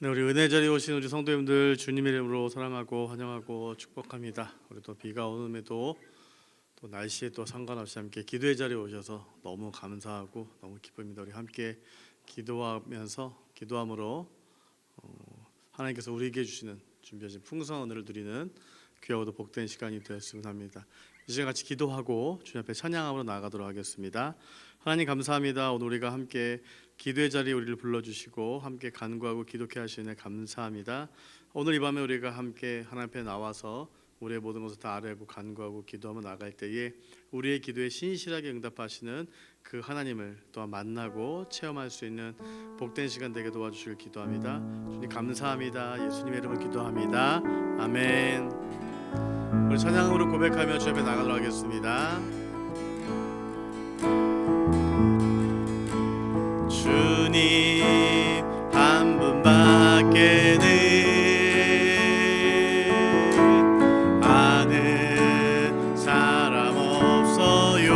네, 우리 은혜 자리에 오신 우리 성도님들 주님의 이름으로 사랑하고 환영하고 축복합니다. 우리 또 비가 오는에도 또 날씨에 또 상관없이 함께 기도의 자리에 오셔서 너무 감사하고 너무 기쁩니다. 우리 함께 기도함으로 하나님께서 우리에게 주시는 준비하신 풍성한 은혜를 누리는 귀하고도 복된 시간이 되었으면 합니다. 이 시간 같이 기도하고 주님 앞에 찬양함으로 나아가도록 하겠습니다. 하나님 감사합니다. 오늘 우리가 함께 기도의 자리에 우리를 불러주시고 함께 간구하고 기도케 하시는 감사합니다. 오늘 이 밤에 우리가 함께 하나님 앞에 나와서 우리의 모든 것을 다 아뢰고 간구하고 기도하며 나갈 때에 우리의 기도에 신실하게 응답하시는 그 하나님을 또한 만나고 체험할 수 있는 복된 시간 되게 도와주시길 기도합니다. 주님 감사합니다. 예수님의 이름으로 기도합니다. 아멘. 우리 찬양으로 고백하며 주 앞에 나가도록 하겠습니다. 주님 한 분밖에는 아는 사람 없어요.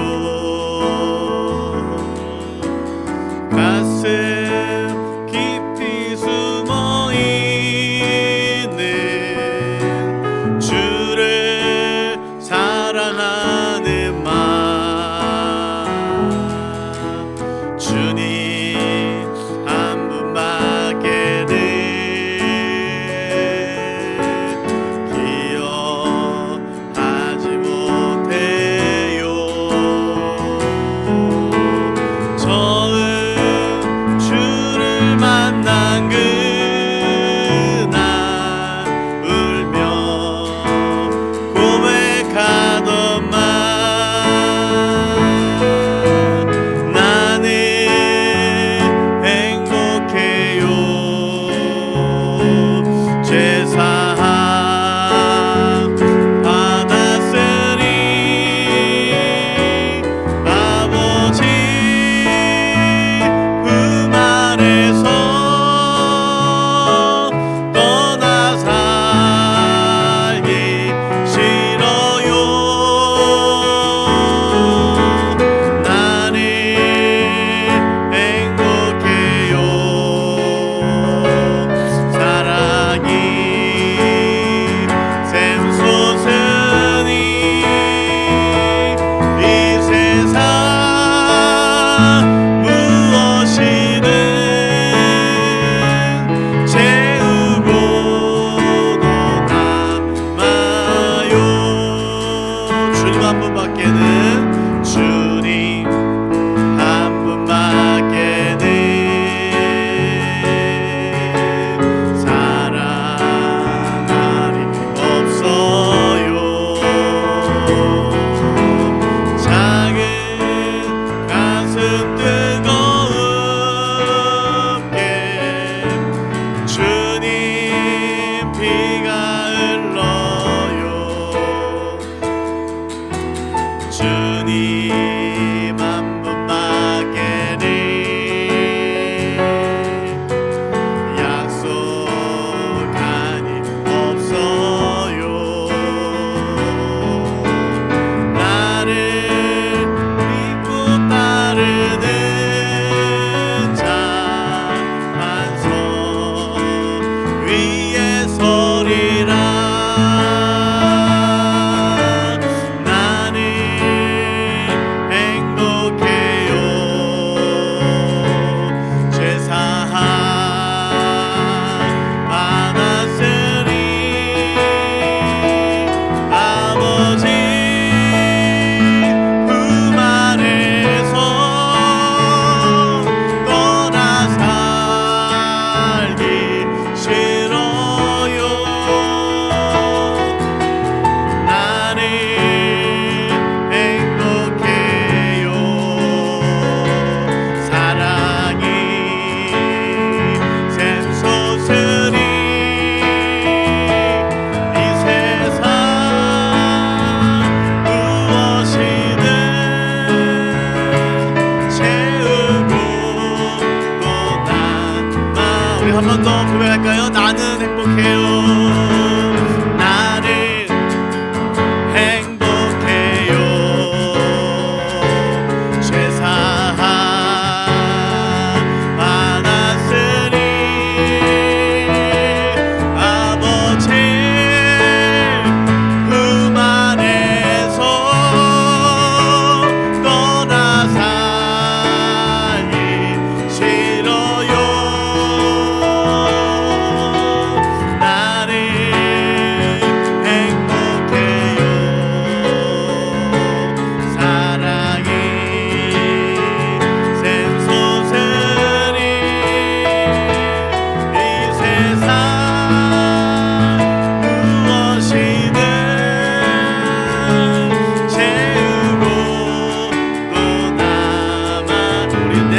가슴 깊이 숨어 있는 주를 사랑하는 마음 주님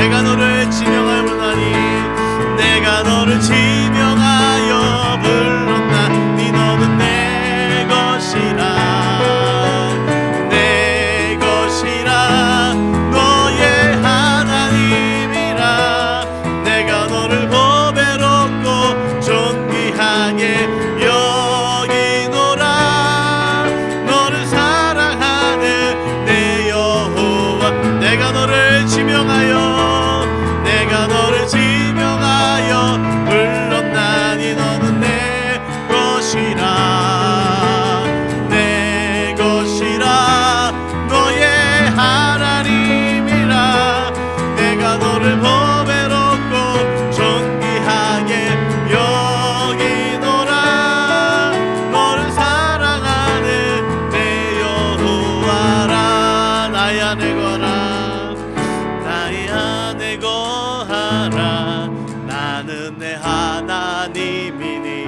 내가 너를 지명하노니 내가 너를 지명하여 불렀나니 너는 내 것이라 내 것이라 너의 하나님이라 내가 너를 보배롭고 존귀하게 여기노라 너를 사랑하는 내 여호와 내가 너를 지명하여 내가 너를 지명하여 불렀나니 너는 내 것이라 내 것이라 너의 하나님이라 내가 너를 보배롭고 존귀하게 여기노라 너를 사랑하는 내 여호와라 나의 안에 거하라 나의 안에 거하라 나는 내 하나님이니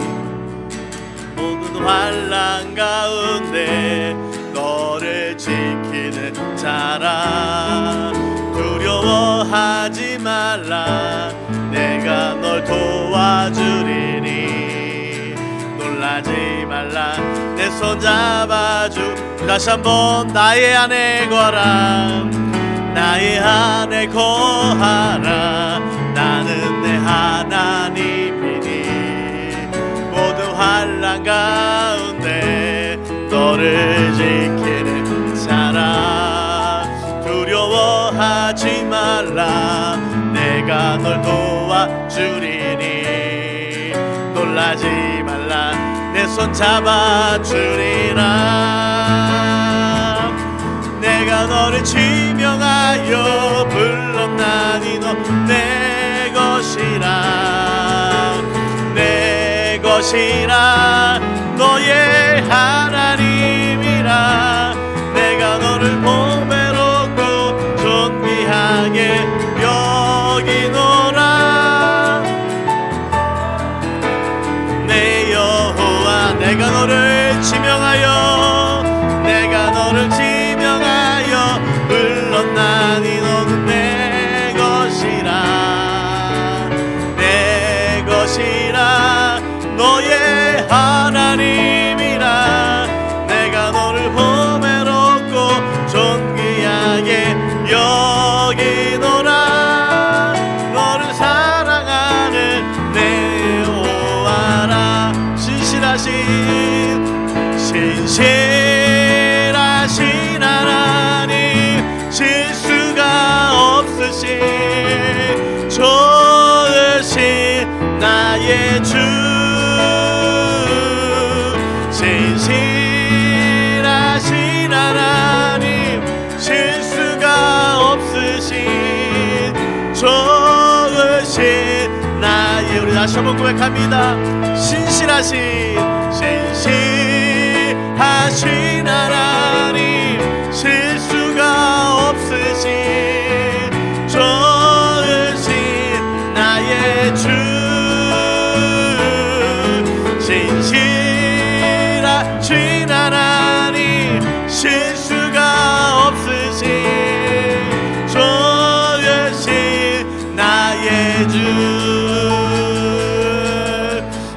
모든 환난 가운데 너를 지키는 자라 두려워하지 말라 내가 널 도와주리니 놀라지 말라 내 손 잡아주 다시 한번 나의 안에 거하라 나의 안에 거하라 나는 내 하나님이니 모든 환난 가운데 너를 지키는 자라 두려워하지 말라 내가 널 도와주리니 놀라지 말라 내 손 잡아주리라 내가 너를 지명하여 불렀나니 너 내 것이라 내 것이라 너의 하나님이라 내가 너를 보배롭고 존귀하게 여기노라 내 여호와 내가 너를 지명하여 내가 너를 지명하여 불렀나니 너는 내 것이라 내 것이라 너의 하나님이라 내가 너를 보배롭고 존귀하게 여기노라 너를 사랑하는 내 여호와라 신실하신 하나님 실수가 없으신 좋으신 나의 주 신실하신 하나님 실수가 없으신 좋으신 나의 우리 다시 한번 고백합니다 신실하신 하나님 실수가 없으신 좋으신 나의 주 신실하신 하나님 실수가 없으신 좋으신 나의 주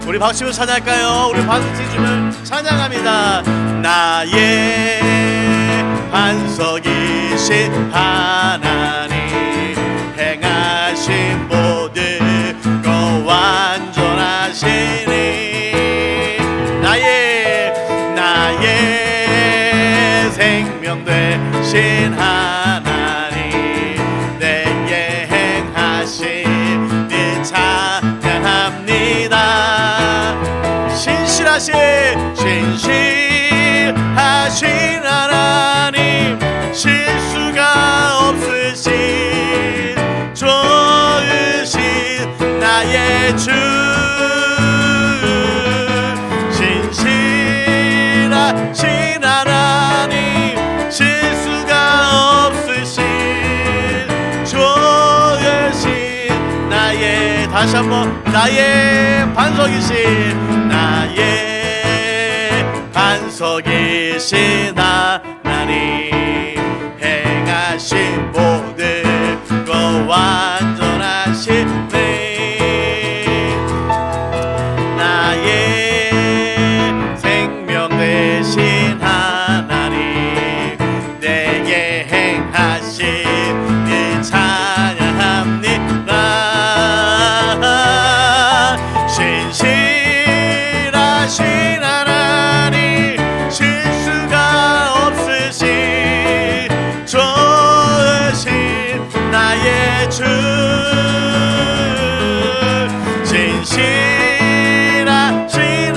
우리 박수로 찬양할까요? 우리 박수춤을 찬양합니다. 나의 반석이신 하나님 행하신 모든 것 완전하시니 나의 생명 되신 하나님 내게 행하신 일 찬양합니다. 신실하신 하나님 실수가 없으신 좋으신 나의 주 신실하신 하나님 실수가 없으신 좋으신 나의 다시 한번 나의 반석이신 나의 반석이신 하나님 행하신 모든 것 주 신실하신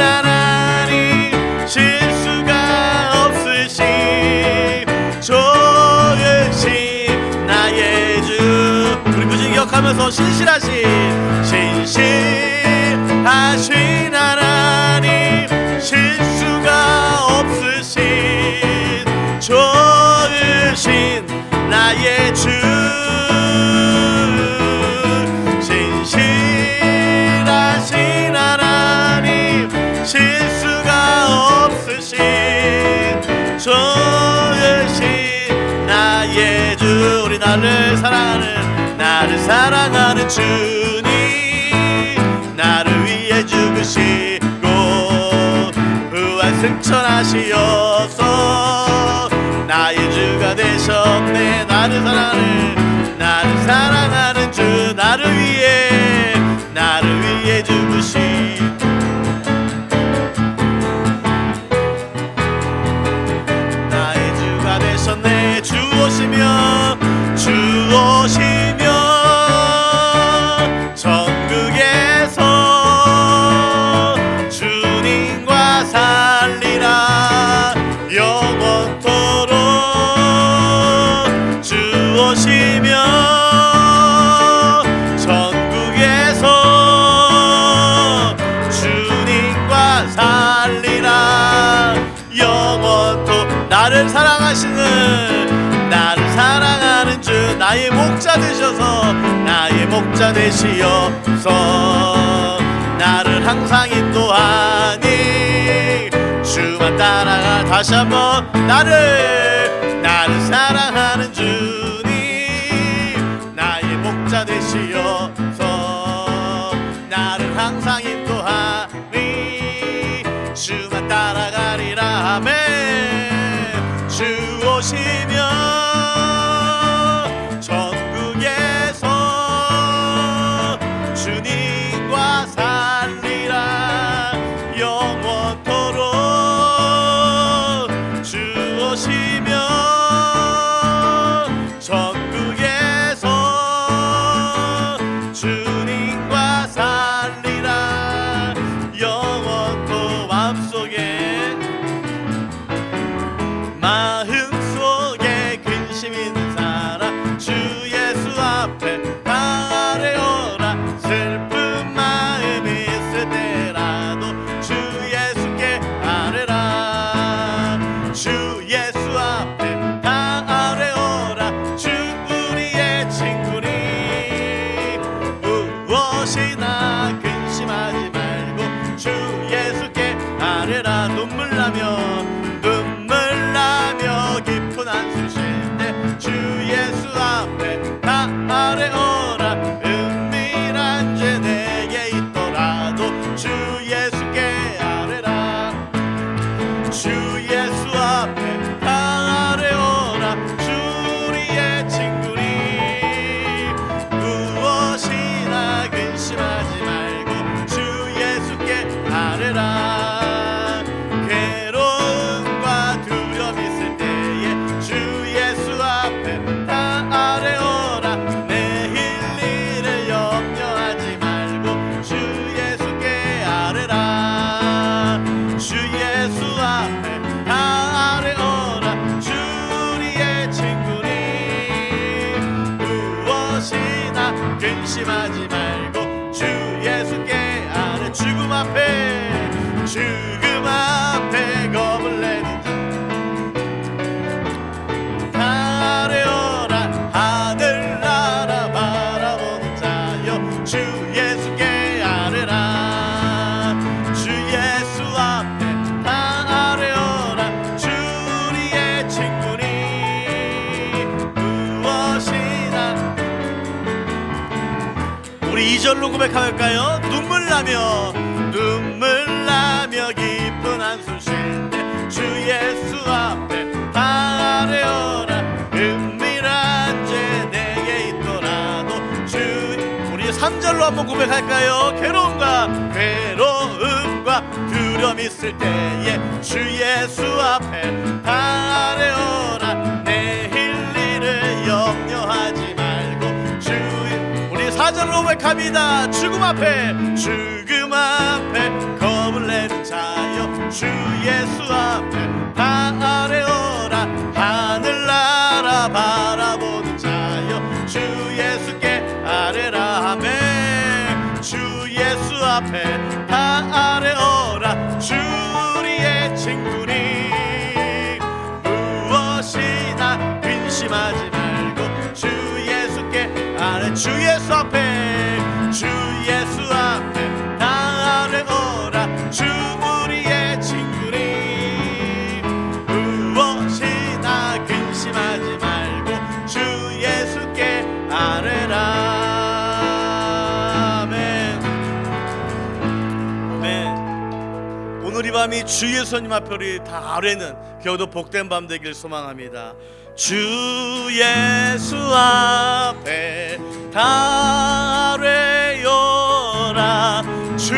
하나님 실수가 없으신 좋으신 나의 주. 우리 굳이 기억하면서 신실하신 하나님 실수가 없으신 좋으신 나의 주. 신실하신 하나님 실수가 없으신 좋으신 나의 주. 우리 나를 사랑하는 주님 나를 위해 죽으시고 부활 승천하시어서 나의 주가 되셨네. 나를 사랑하는 주 나를 위해 죽으시고 나의 주가 되셨네. 주 오시며 천국에서 주님과 살리라 영원토록. 주 오시며 천국에서 주님과 살리라 영원토록. 나를 사랑하는 주 나의 목자 되시어서 나를 항상 인도하니 주만 따라가. 다시 한번 나를 사랑하는 주님 나의 목자 되시어서 나를 항상 인도하니 주만 따라가리라. 아멘. 주 오시며 주님과 살리라 영원토록. 주 오시며 천국에서 주님과 살리라 영원토록. 마음속에 근심 있는 사람 주 예수 앞에 아뢰어라. 슬픈 마음이 있을 때라도 주 예수께 아뢰라. 주 예수 앞에 다 아뢰어라. 주 우리의 친구니 무엇이나 근심하지 말고 주 예수께 아뢰라. 눈물 나며 깊은 한숨 쉴 때 주 예수 앞에 다 아뢰어라. 은밀한 죄 내게 있더라도 주 예수께 아뢰라. 주 예수 앞에 다 아뢰어라. 주 우리의 친구니 무엇이나 근심하지 말고 주 예수께 아뢰라. 괴로움과 두려움 있을 때에 주 예수 앞에 다 아뢰어라. 내일 일을 염려하지 말고 주 예수께 아뢰라. 주 예수 앞에 다 아뢰어라. 주 우리의 친구니 무엇이나 근심하지 말고 주 예수께 아뢰. 죽음 앞에 겁을 내는 자 다 아뢰어라. 하늘나라 바라보는 자여 주 예수께 아뢰라. 주 예수 앞에 다 아뢰어라. 주 우리의 친구니 무엇이나. 우리 2절로 고백할까요? 눈물 나며 깊은 한숨 쉴 때 주 예수 앞에 다 아뢰어라. 은밀한 죄 내게 있더라도 주. 우리 3절로 한번 고백할까요? 괴로움과 두려움 있을 때에 주 예수 앞에 다 아뢰어라. 내일 일을 염려하지 말고 주 4절로 고백합니다. 죽음 앞에 겁을 내는 자여 주 예수 앞에 다 아뢰어라. 하늘나라 바라보는 자여 주 예수께 아뢰라. 아멘. 주 예수 앞에 다 아뢰어라. 주 우리의 친구니 무엇이나 근심하지 말고 주 예수께 아뢰. 주 예수 앞에 다 아뢰어라. 주 우리의 친구니 무엇이나 근심하지 말고 주 예수께 아뢰라. 오늘 이 밤이 주 예수님 앞에 우리 다 아뢰는 겨우도 복된 밤 되길 소망합니다. 주 예수 앞에 다 아뢰어라. 주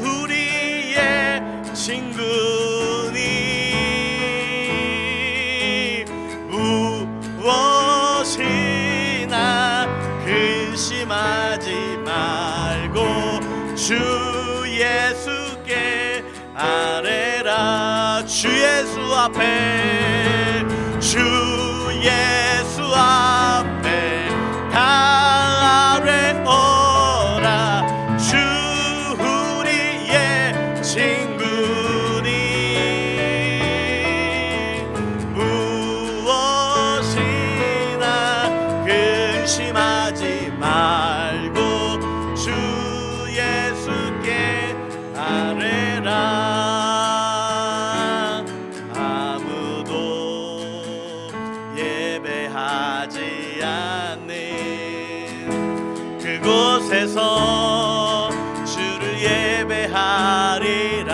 우리의 친구니 무엇이나 근심하지 말고 주 예수께 아뢰라. 주 예수 앞에 다 아뢰어라. 주 우리의 친구니 무엇이나 근심하지 말고 주 예수께 아뢰라. 그곳에서 주를 예배하리라.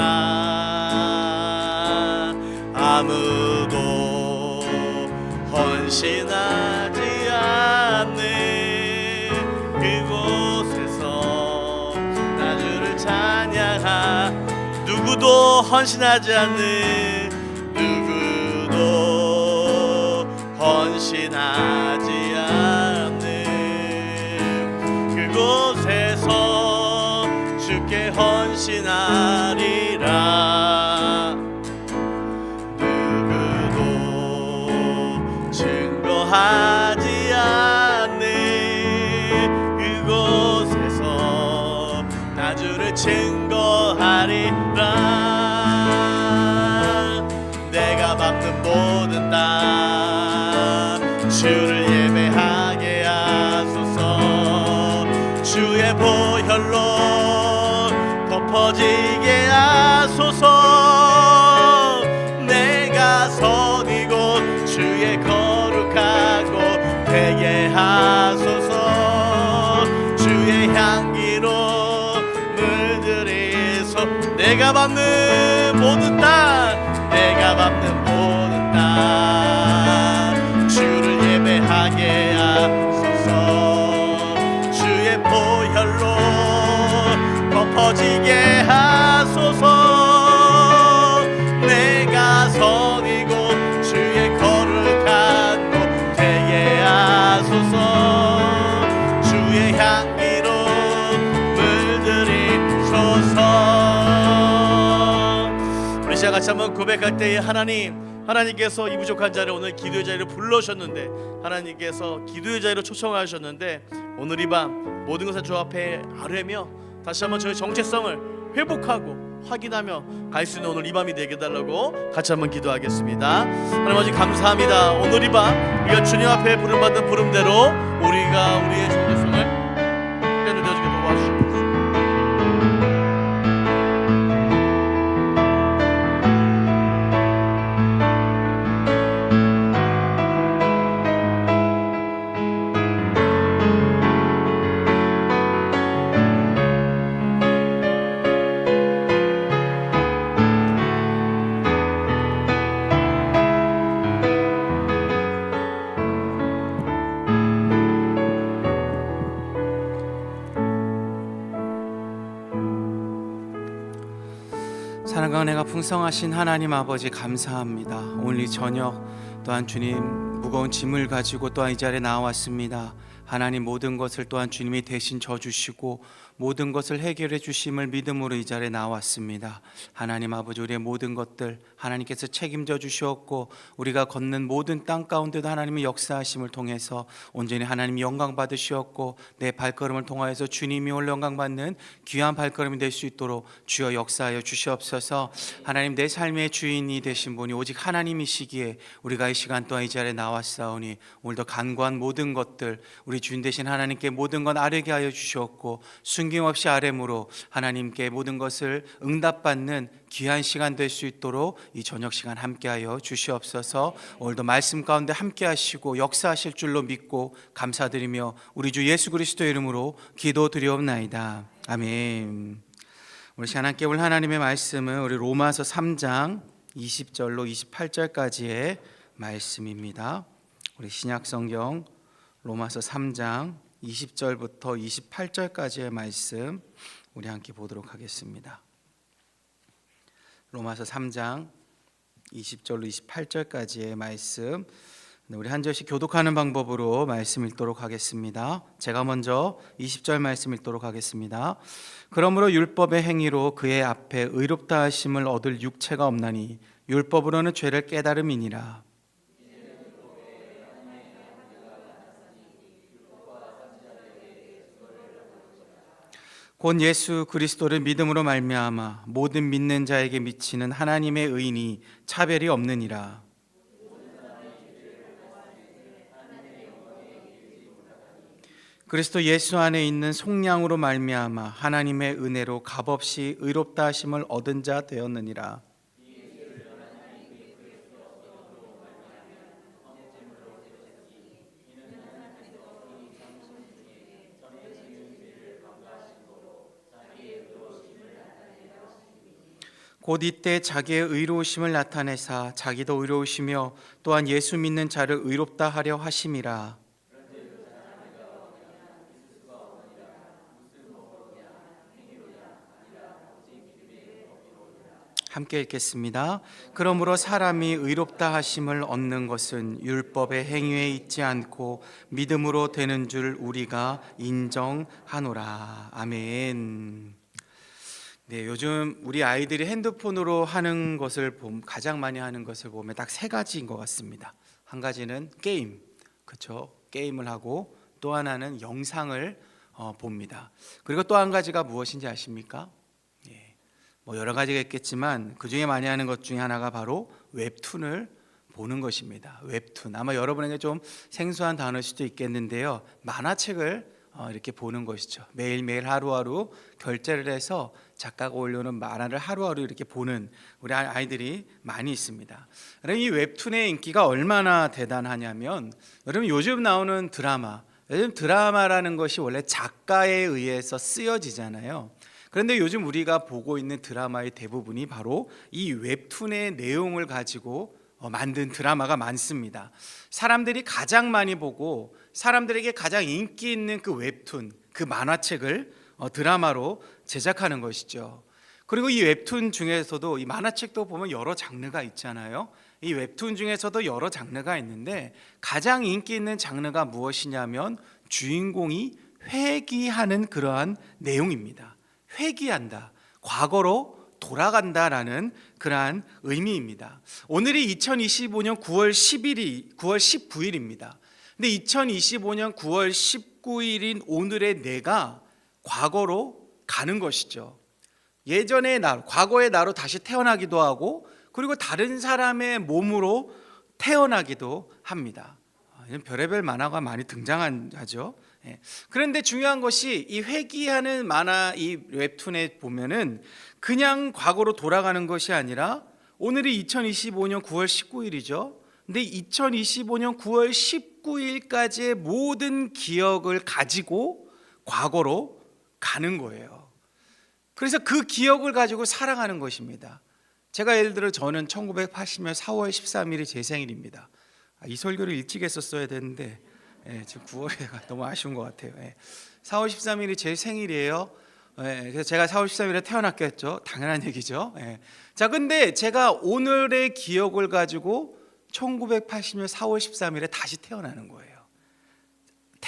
아무도 헌신하지 않는 그곳에서 나 주를 찬양하. 누구도 헌신하지 않는 누구도 헌신하지 않는 그곳에서 주께 헌신하리라. 누구도 증거하지 않는 그곳에서 나 주를 증거하리라. 내가 밟는 모든 땅 주를 예배하게 하소서. 주의 보혈로 덮어지게 하소서. 내가 선이고 주의 거룩하고 되게 하소서. 주의 향기로 물들이소. 내가 밟는 모든 땅, 내가 밟는 모든 땅 주를 예배하게 하소서. 보혈로 덮어지게 하소서. 내가 선이고 주의 거룩한 곳 되게 하소서. 주의 향기로 물들이소서. 우리 시작 같이 한번 고백할 때에 하나님께서 이 부족한 자를 오늘 기도의 자리로 불러오셨는데, 하나님께서 기도의 자리로 초청하셨는데, 오늘 이 밤 모든 것을 주 앞에 아뢰며 다시 한번 저의 정체성을 회복하고 확인하며 갈 수 있는 오늘 이 밤이 되게 해달라고 같이 한번 기도하겠습니다. 하나님 아버지 감사합니다. 오늘 이 밤 우리가 주님 앞에 부름받은 부름대로 우리가 우리의 정체성을 깨달아지게 도와주시옵소서. 사랑과 은혜가 풍성하신 하나님 아버지 감사합니다. 오늘 이 저녁 또한 주님 무거운 짐을 가지고 또한 이 자리에 나왔습니다. 하나님 모든 것을 또한 주님이 대신 져주시고 모든 것을 해결해 주심을 믿음으로 이 자리에 나왔습니다. 하나님 아버지, 우리의 모든 것들 하나님께서 책임져 주셨고 우리가 걷는 모든 땅 가운데도 하나님의 역사하심을 통해서 온전히 하나님이 영광 받으시었고 내 발걸음을 통하여서 주님이 올 영광 받는 귀한 발걸음이 될 수 있도록 주여 역사하여 주시옵소서. 하나님, 내 삶의 주인이 되신 분이 오직 하나님이시기에 우리가 이 시간 또한 이 자리에 나왔사오니 오늘도 간구한 모든 것들 우리 주인 되신 하나님께 모든 것 아뢰게 하여 주시옵고 숨김없이 아뢰므로 하나님께 모든 것을 응답받는 귀한 시간 될 수 있도록 이 저녁 시간 함께하여 주시옵소서. 오늘도 말씀 가운데 함께하시고 역사하실 줄로 믿고 감사드리며 우리 주 예수 그리스도의 이름으로 기도드리옵나이다. 아멘. 우리 하나님께 올 하나님의 말씀은 우리 로마서 3장 20절로 28절까지의 말씀입니다. 우리 신약성경 로마서 3장 20절부터 28절까지의 말씀 우리 함께 보도록 하겠습니다. 로마서 3장 20절로 28절까지의 말씀 우리 한 절씩 교독하는 방법으로 말씀 읽도록 하겠습니다. 제가 먼저 20절 말씀 읽도록 하겠습니다. 그러므로 율법의 행위로 그의 앞에 의롭다 하심을 얻을 육체가 없나니 율법으로는 죄를 깨달음이니라. 곧 예수 그리스도를 믿음으로 말미암아 모든 믿는 자에게 미치는 하나님의 의인이 차별이 없느니라. 그리스도 예수 안에 있는 속량으로 말미암아 하나님의 은혜로 값없이 의롭다 하심을 얻은 자 되었느니라. 곧 이때 자기의 의로우심을 나타내사 자기도 의로우시며 또한 예수 믿는 자를 의롭다 하려 하심이라. 함께 읽겠습니다. 그러므로 사람이 의롭다 하심을 얻는 것은 율법의 행위에 있지 않고 믿음으로 되는 줄 우리가 인정하노라. 아멘. 네, 요즘 우리 아이들이 핸드폰으로 하는 것을 보면 가장 많이 하는 것을 보면 딱 세 가지인 것 같습니다. 한 가지는 게임, 그렇죠? 게임을 하고 또 하나는 영상을 봅니다. 그리고 또 한 가지가 무엇인지 아십니까? 뭐 여러 가지가 있겠지만 그 중에 많이 하는 것 중에 하나가 바로 웹툰을 보는 것입니다. 웹툰, 아마 여러분에게 좀 생소한 단어일 수도 있겠는데요, 만화책을 이렇게 보는 것이죠. 매일매일 하루하루 결제를 해서 작가가 올려놓은 만화를 하루하루 이렇게 보는 우리 아이들이 많이 있습니다. 여러분, 이 웹툰의 인기가 얼마나 대단하냐면, 여러분 요즘 나오는 드라마, 요즘 드라마라는 것이 원래 작가에 의해서 쓰여지잖아요. 그런데 요즘 우리가 보고 있는 드라마의 대부분이 바로 이 웹툰의 내용을 가지고 만든 드라마가 많습니다. 사람들이 가장 많이 보고 사람들에게 가장 인기 있는 그 웹툰, 그 만화책을 드라마로 제작하는 것이죠. 그리고 이 웹툰 중에서도 이 만화책도 보면 여러 장르가 있잖아요. 이 웹툰 중에서도 여러 장르가 있는데 가장 인기 있는 장르가 무엇이냐면 주인공이 회귀하는 그러한 내용입니다. 회귀한다, 과거로 돌아간다라는 그러한 의미입니다. 오늘이 2025년 9월 19일입니다. 근데 2025년 9월 19일인 오늘의 내가 과거로 가는 것이죠. 예전의 나, 과거의 나로 다시 태어나기도 하고, 그리고 다른 사람의 몸으로 태어나기도 합니다. 별의별 만화가 많이 등장하죠. 그런데 중요한 것이 이 회귀하는 만화, 이 웹툰에 보면은 그냥 과거로 돌아가는 것이 아니라 오늘이 2025년 9월 19일이죠. 근데 2025년 9월 19일까지의 모든 기억을 가지고 과거로 가는 거예요. 그래서 그 기억을 가지고 살아가는 것입니다. 제가 예를 들어 저는 1980년 4월 13일이 제 생일입니다. 이 설교를 일찍 했었어야 되는데 지금 9월에 너무 아쉬운 것 같아요. 4월 13일이 제 생일이에요. 그래서 제가 4월 13일에 태어났겠죠. 당연한 얘기죠. 자, 근데 제가 오늘의 기억을 가지고 1980년 4월 13일에 다시 태어나는 거예요.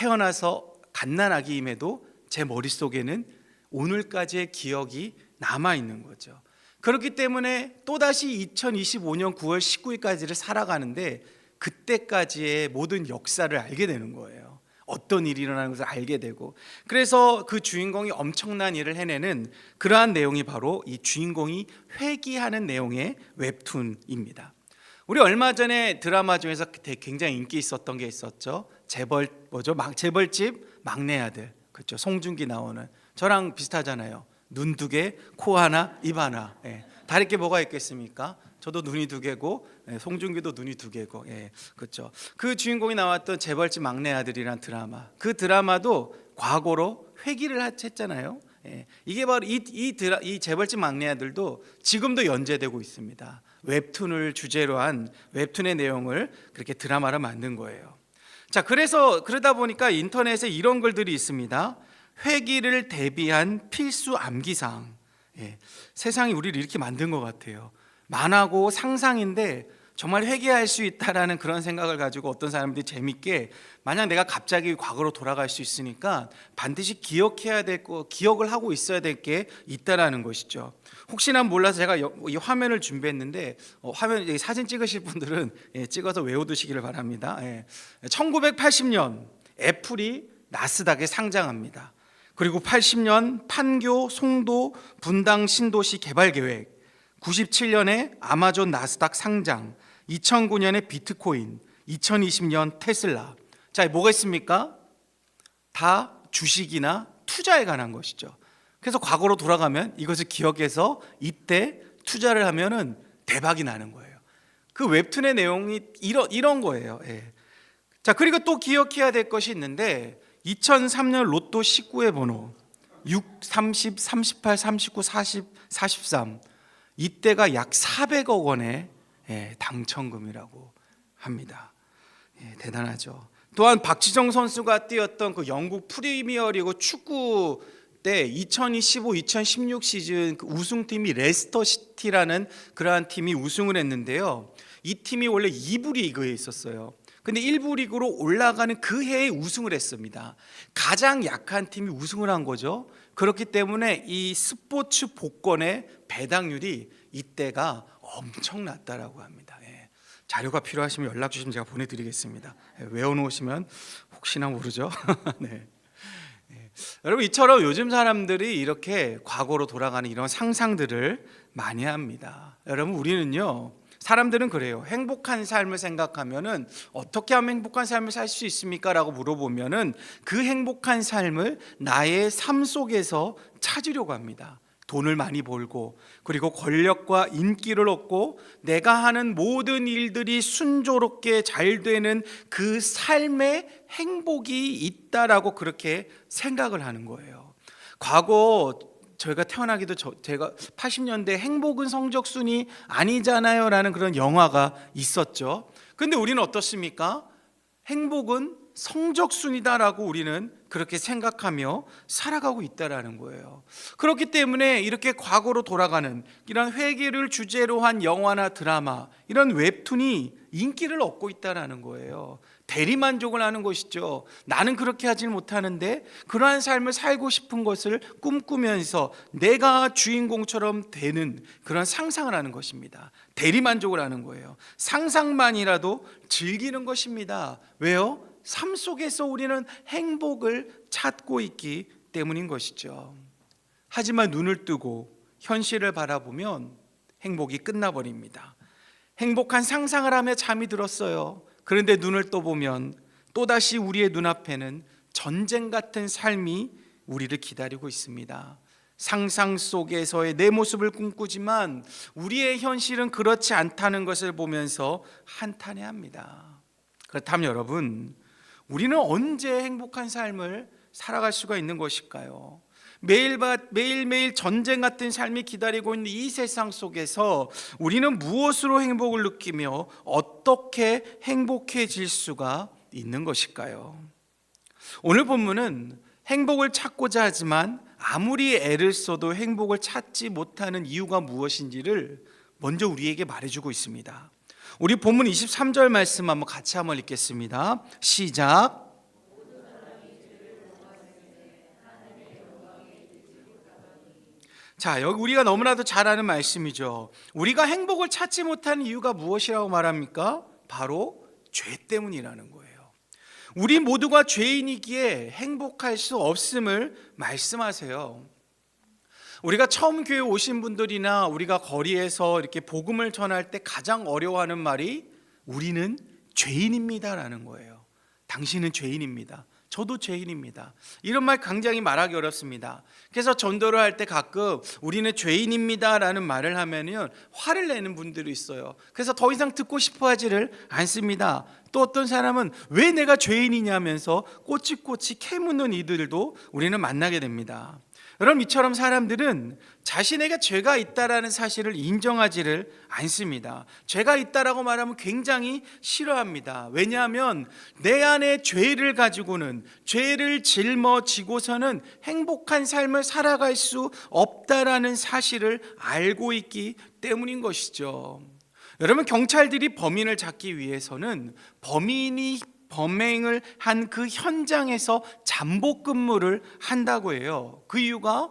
태어나서 갓난아기임에도 제 머릿속에는 오늘까지의 기억이 남아있는 거죠. 그렇기 때문에 또다시 2025년 9월 19일까지를 살아가는데 그때까지의 모든 역사를 알게 되는 거예요. 어떤 일이 일어나는 것을 알게 되고, 그래서 그 주인공이 엄청난 일을 해내는 그러한 내용이 바로 이 주인공이 회귀하는 내용의 웹툰입니다. 우리 얼마 전에 드라마 중에서 굉장히 인기 있었던 게 있었죠. 재벌집 막내 아들, 그렇죠. 송중기 나오는, 저랑 비슷하잖아요. 눈 두 개, 코 하나, 입 하나. 다를 게 뭐가 있겠습니까? 저도 눈이 두 개고, 송중기도 눈이 두 개고, 그렇죠. 그 주인공이 나왔던 재벌집 막내 아들이란 드라마, 그 드라마도 과거로 회귀를 했잖아요. 이게 바로 이 재벌집 막내 아들도 지금도 연재되고 있습니다. 웹툰을 주제로 한 웹툰의 내용을 그렇게 드라마로 만든 거예요. 자, 그러다 보니까 인터넷에 이런 글들이 있습니다. 회귀를 대비한 필수 암기사항. 세상이 우리를 이렇게 만든 것 같아요. 만화고 상상인데 정말 회귀할 수 있다라는 그런 생각을 가지고 어떤 사람들이 재밌게, 만약 내가 갑자기 과거로 돌아갈 수 있으니까 반드시 기억해야 될 거, 기억을 하고 있어야 될 게 있다라는 것이죠. 혹시나 몰라서 제가 이 화면을 준비했는데, 화면 사진 찍으실 분들은 찍어서 외워두시기를 바랍니다. 1980년 애플이 나스닥에 상장합니다. 그리고 80년 판교 송도 분당 신도시 개발 계획, 97년에 아마존 나스닥 상장, 2009년에 비트코인, 2020년 테슬라. 자, 뭐가 있습니까? 다 주식이나 투자에 관한 것이죠. 그래서 과거로 돌아가면 이것을 기억해서 이때 투자를 하면은 대박이 나는 거예요. 그 웹툰의 내용이 이런 거예요. 자, 그리고 또 기억해야 될 것이 있는데, 2003년 로또 19회 번호 6, 30, 38, 39, 40, 43, 이때가 약 400억 원의 당첨금이라고 합니다. 대단하죠. 또한 박지성 선수가 뛰었던 그 영국 프리미어리그 축구 때 2015-2016 시즌 그 우승팀이 레스터 시티라는 그러한 팀이 우승을 했는데요. 이 팀이 원래 2부 리그에 있었어요. 근데 1부 리그로 올라가는 그 해에 우승을 했습니다. 가장 약한 팀이 우승을 한 거죠. 그렇기 때문에 이 스포츠 복권의 배당률이 이때가 엄청났다라고 합니다. 자료가 필요하시면 연락 주시면 제가 보내드리겠습니다. 외워놓으시면 혹시나 모르죠. 네. 여러분, 이처럼 요즘 사람들이 이렇게 과거로 돌아가는 이런 상상들을 많이 합니다. 여러분, 우리는요, 사람들은 그래요. 행복한 삶을 생각하면은 어떻게 하면 행복한 삶을 살 수 있습니까? 라고 물어보면은 그 행복한 삶을 나의 삶 속에서 찾으려고 합니다. 돈을 많이 벌고, 그리고 권력과 인기를 얻고, 내가 하는 모든 일들이 순조롭게 잘 되는 그 삶에 행복이 있다라고 그렇게 생각을 하는 거예요. 과거 저희가 태어나기도 제가 80년대 행복은 성적순이 아니잖아요 라는 그런 영화가 있었죠. 근데 우리는 어떻습니까? 행복은 성적순이다라고 우리는 그렇게 생각하며 살아가고 있다라는 거예요. 그렇기 때문에 이렇게 과거로 돌아가는 이런 회귀를 주제로 한 영화나 드라마, 이런 웹툰이 인기를 얻고 있다라는 거예요. 대리만족을 하는 것이죠. 나는 그렇게 하지는 못하는데 그러한 삶을 살고 싶은 것을 꿈꾸면서 내가 주인공처럼 되는 그런 상상을 하는 것입니다. 대리만족을 하는 거예요. 상상만이라도 즐기는 것입니다. 왜요? 삶 속에서 우리는 행복을 찾고 있기 때문인 것이죠. 하지만 눈을 뜨고 현실을 바라보면 행복이 끝나버립니다. 행복한 상상을 하며 잠이 들었어요. 그런데 눈을 떠보면 또다시 우리의 눈앞에는 전쟁 같은 삶이 우리를 기다리고 있습니다. 상상 속에서의 내 모습을 꿈꾸지만 우리의 현실은 그렇지 않다는 것을 보면서 한탄해합니다. 그렇다면 여러분, 우리는 언제 행복한 삶을 살아갈 수가 있는 것일까요? 매일매일 전쟁 같은 삶이 기다리고 있는 이 세상 속에서 우리는 무엇으로 행복을 느끼며 어떻게 행복해질 수가 있는 것일까요? 오늘 본문은 행복을 찾고자 하지만 아무리 애를 써도 행복을 찾지 못하는 이유가 무엇인지를 먼저 우리에게 말해주고 있습니다. 우리 본문 23절 말씀 한번 같이 읽겠습니다. 시작. 자, 여기 우리가 너무나도 잘 아는 말씀이죠. 우리가 행복을 찾지 못하는 이유가 무엇이라고 말합니까? 바로 죄 때문이라는 거예요. 우리 모두가 죄인이기에 행복할 수 없음을 말씀하세요. 우리가 처음 교회 오신 분들이나 우리가 거리에서 이렇게 복음을 전할 때 가장 어려워하는 말이 우리는 죄인입니다라는 거예요. 당신은 죄인입니다. 저도 죄인입니다. 이런 말 굉장히 말하기 어렵습니다. 그래서 전도를 할 때 가끔 우리는 죄인입니다라는 말을 하면은 화를 내는 분들이 있어요. 그래서 더 이상 듣고 싶어 하지를 않습니다. 또 어떤 사람은 왜 내가 죄인이냐면서 꼬치꼬치 캐묻는 이들도 우리는 만나게 됩니다. 여러분, 이처럼 사람들은 자신에게 죄가 있다라는 사실을 인정하지를 않습니다. 죄가 있다라고 말하면 굉장히 싫어합니다. 왜냐하면 내 안에 죄를 가지고는, 죄를 짊어지고서는 행복한 삶을 살아갈 수 없다라는 사실을 알고 있기 때문인 것이죠. 여러분, 경찰들이 범인을 잡기 위해서는 범인이 범행을 한 그 현장에서 잠복 근무를 한다고 해요. 그 이유가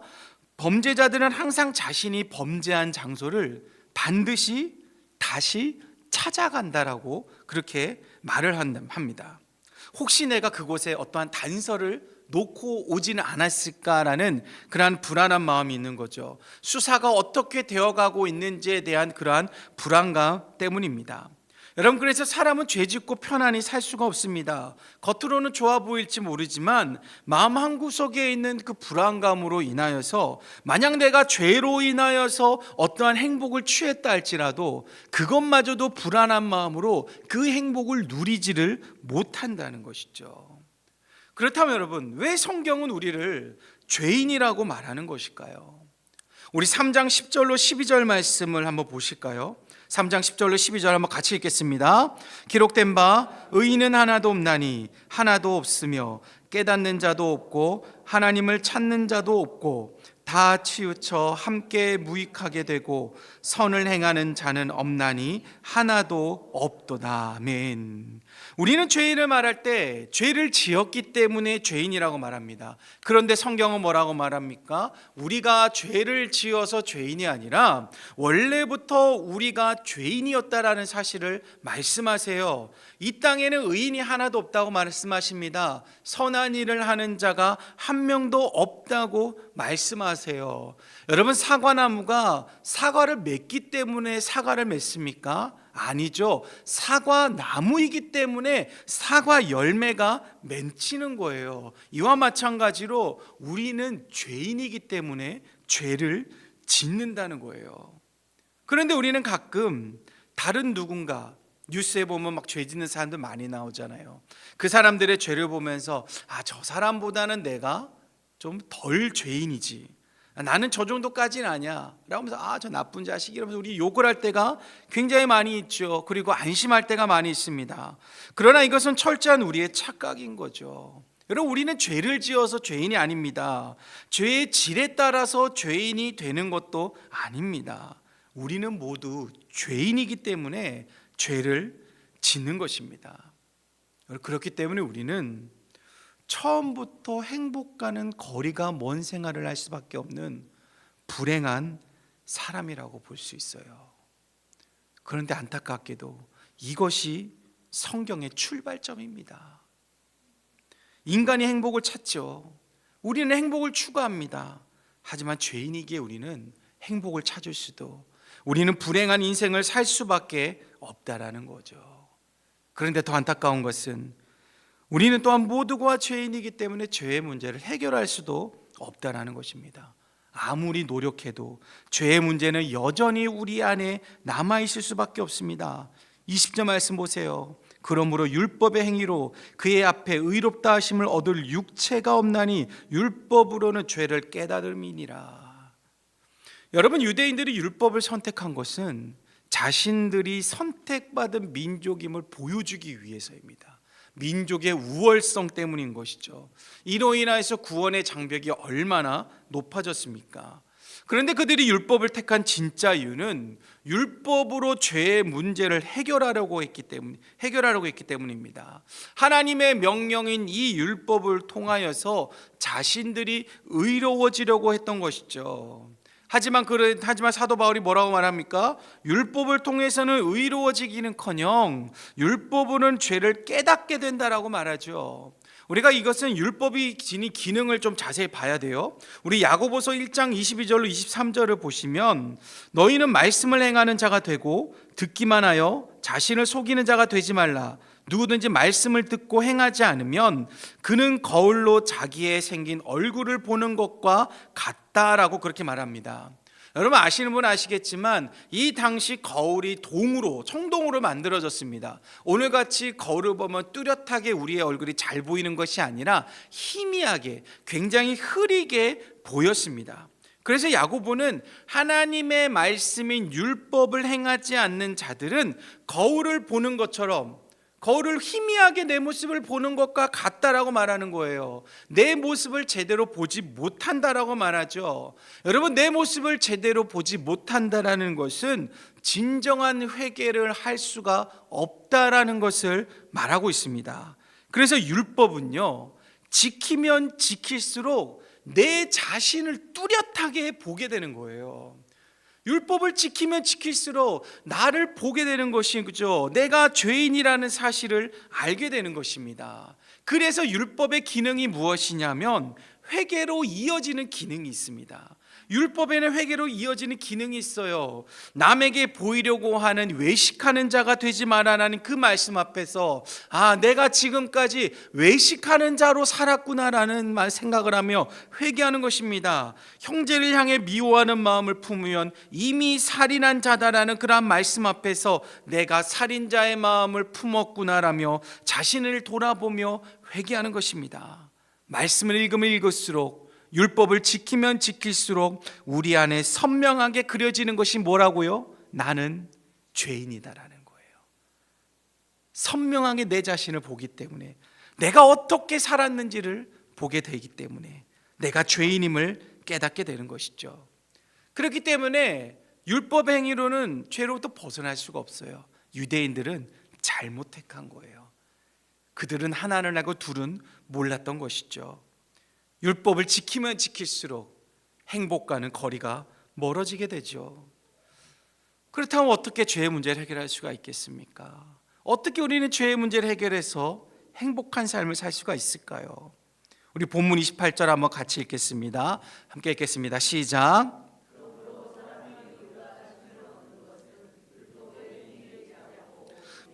범죄자들은 항상 자신이 범죄한 장소를 반드시 다시 찾아간다라고 그렇게 말을 합니다. 혹시 내가 그곳에 어떠한 단서를 놓고 오지는 않았을까라는 그러한 불안한 마음이 있는 거죠. 수사가 어떻게 되어가고 있는지에 대한 그러한 불안감 때문입니다. 여러분, 그래서 사람은 죄짓고 편안히 살 수가 없습니다. 겉으로는 좋아 보일지 모르지만 마음 한구석에 있는 그 불안감으로 인하여서 만약 내가 죄로 인하여서 어떠한 행복을 취했다 할지라도 그것마저도 불안한 마음으로 그 행복을 누리지를 못한다는 것이죠. 그렇다면 여러분, 왜 성경은 우리를 죄인이라고 말하는 것일까요? 우리 3장 10절로 12절 말씀을 한번 보실까요? 3장 10절로 12절 한번 같이 읽겠습니다. 기록된 바 의인은 하나도 없나니 하나도 없으며 깨닫는 자도 없고 하나님을 찾는 자도 없고 다 치우쳐 함께 무익하게 되고 선을 행하는 자는 없나니 하나도 없도다. 아멘. 우리는 죄인을 말할 때 죄를 지었기 때문에 죄인이라고 말합니다. 그런데 성경은 뭐라고 말합니까? 우리가 죄를 지어서 죄인이 아니라 원래부터 우리가 죄인이었다라는 사실을 말씀하세요. 이 땅에는 의인이 하나도 없다고 말씀하십니다. 선한 일을 하는 자가 한 명도 없다고 말씀하세요. 여러분, 사과나무가 사과를 맺기 때문에 사과를 맺습니까? 아니죠. 사과 나무이기 때문에 사과 열매가 맺히는 거예요. 이와 마찬가지로 우리는 죄인이기 때문에 죄를 짓는다는 거예요. 그런데 우리는 가끔 다른 누군가, 뉴스에 보면 막 죄 짓는 사람들 많이 나오잖아요. 그 사람들의 죄를 보면서 저 사람보다는 내가 좀 덜 죄인이지, 나는 저 정도까지는 아니야 라고 하면서 저 나쁜 자식 이러면서 우리 욕을 할 때가 굉장히 많이 있죠. 그리고 안심할 때가 많이 있습니다. 그러나 이것은 철저한 우리의 착각인 거죠. 여러분, 우리는 죄를 지어서 죄인이 아닙니다. 죄의 질에 따라서 죄인이 되는 것도 아닙니다. 우리는 모두 죄인이기 때문에 죄를 짓는 것입니다. 그렇기 때문에 우리는 처음부터 행복과는 거리가 먼 생활을 할 수밖에 없는 불행한 사람이라고 볼 수 있어요. 그런데 안타깝게도 이것이 성경의 출발점입니다. 인간이 행복을 찾죠. 우리는 행복을 추구합니다. 하지만 죄인이기에 우리는 행복을 찾을 수도, 우리는 불행한 인생을 살 수밖에 없다라는 거죠. 그런데 더 안타까운 것은 우리는 또한 모두가 죄인이기 때문에 죄의 문제를 해결할 수도 없다라는 것입니다. 아무리 노력해도 죄의 문제는 여전히 우리 안에 남아있을 수밖에 없습니다. 20절 말씀 보세요. 그러므로 율법의 행위로 그의 앞에 의롭다 하심을 얻을 육체가 없나니 율법으로는 죄를 깨달음이니라. 여러분, 유대인들이 율법을 선택한 것은 자신들이 선택받은 민족임을 보여주기 위해서입니다. 민족의 우월성 때문인 것이죠. 이로 인해서 구원의 장벽이 얼마나 높아졌습니까? 그런데 그들이 율법을 택한 진짜 이유는 율법으로 죄의 문제를 해결하려고 했기 때문입니다. 하나님의 명령인 이 율법을 통하여서 자신들이 의로워지려고 했던 것이죠. 하지만 사도 바울이 뭐라고 말합니까? 율법을 통해서는 의로워지기는커녕 율법으로는 죄를 깨닫게 된다라고 말하죠. 우리가 이것은 율법이 지닌 기능을 좀 자세히 봐야 돼요. 우리 야고보서 1장 22절로 23절을 보시면 너희는 말씀을 행하는 자가 되고 듣기만 하여 자신을 속이는 자가 되지 말라. 누구든지 말씀을 듣고 행하지 않으면 그는 거울로 자기의 생긴 얼굴을 보는 것과 같다라고 그렇게 말합니다. 여러분 아시는 분은 아시겠지만 이 당시 거울이 청동으로 만들어졌습니다. 오늘같이 거울을 보면 뚜렷하게 우리의 얼굴이 잘 보이는 것이 아니라 희미하게 굉장히 흐리게 보였습니다. 그래서 야고보는 하나님의 말씀인 율법을 행하지 않는 자들은 거울을 보는 것처럼 거울을 희미하게 내 모습을 보는 것과 같다라고 말하는 거예요. 내 모습을 제대로 보지 못한다라고 말하죠. 여러분 내 모습을 제대로 보지 못한다라는 것은 진정한 회개를 할 수가 없다라는 것을 말하고 있습니다. 그래서 율법은요 지키면 지킬수록 내 자신을 뚜렷하게 보게 되는 거예요. 율법을 지키면 지킬수록 나를 보게 되는 것이 그죠? 내가 죄인이라는 사실을 알게 되는 것입니다. 그래서 율법의 기능이 무엇이냐면 회개로 이어지는 기능이 있습니다. 율법에는 회개로 이어지는 기능이 있어요. 남에게 보이려고 하는 외식하는 자가 되지 말아라는 그 말씀 앞에서 내가 지금까지 외식하는 자로 살았구나라는 생각을 하며 회개하는 것입니다. 형제를 향해 미워하는 마음을 품으면 이미 살인한 자다라는 그러한 말씀 앞에서 내가 살인자의 마음을 품었구나라며 자신을 돌아보며 회개하는 것입니다. 말씀을 읽으면 읽을수록 율법을 지키면 지킬수록 우리 안에 선명하게 그려지는 것이 뭐라고요? 나는 죄인이다라는 거예요. 선명하게 내 자신을 보기 때문에 내가 어떻게 살았는지를 보게 되기 때문에 내가 죄인임을 깨닫게 되는 것이죠. 그렇기 때문에 율법 행위로는 죄로부터 벗어날 수가 없어요. 유대인들은 잘못 택한 거예요. 그들은 하나를 알고 둘은 몰랐던 것이죠. 율법을 지키면 지킬수록 행복과는 거리가 멀어지게 되죠. 그렇다면 어떻게 죄의 문제를 해결할 수가 있겠습니까? 어떻게 우리는 죄의 문제를 해결해서 행복한 삶을 살 수가 있을까요? 우리 본문 28절 한번 같이 읽겠습니다. 함께 읽겠습니다. 시작.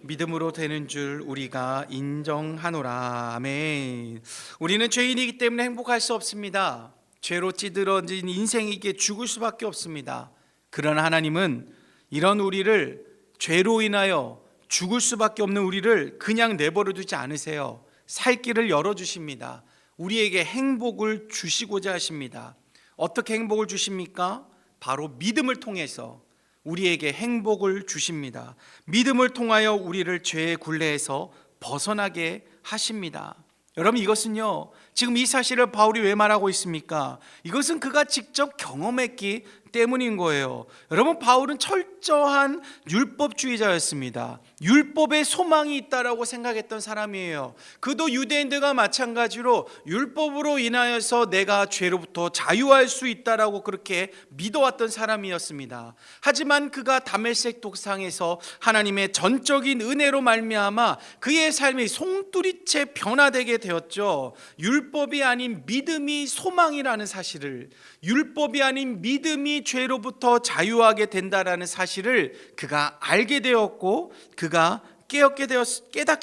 믿음으로 되는 줄 우리가 인정하노라. 아멘. 우리는 죄인이기 때문에 행복할 수 없습니다. 죄로 찌들어진 인생이기에 죽을 수밖에 없습니다. 그러나 하나님은 이런 우리를 죄로 인하여 죽을 수밖에 없는 우리를 그냥 내버려 두지 않으세요. 살 길을 열어주십니다. 우리에게 행복을 주시고자 하십니다. 어떻게 행복을 주십니까? 바로 믿음을 통해서 우리에게 행복을 주십니다. 믿음을 통하여 우리를 죄의 굴레에서 벗어나게 하십니다. 여러분 이것은요 지금 이 사실을 바울이 왜 말하고 있습니까? 이것은 그가 직접 경험했기 때문인 거예요. 여러분 바울은 철저한 율법주의자였습니다. 율법에 소망이 있다라고 생각했던 사람이에요. 그도 유대인들과 마찬가지로 율법으로 인하여서 내가 죄로부터 자유할 수 있다라고 그렇게 믿어왔던 사람이었습니다. 하지만 그가 다메섹 독상에서 하나님의 전적인 은혜로 말미암아 그의 삶이 송두리째 변화되게 되었죠. 율법이 아닌 믿음이 소망이라는 사실을, 율법이 아닌 믿음이 죄로부터 자유하게 된다라는 사실을 그가 알게 되었고 그가 깨닫게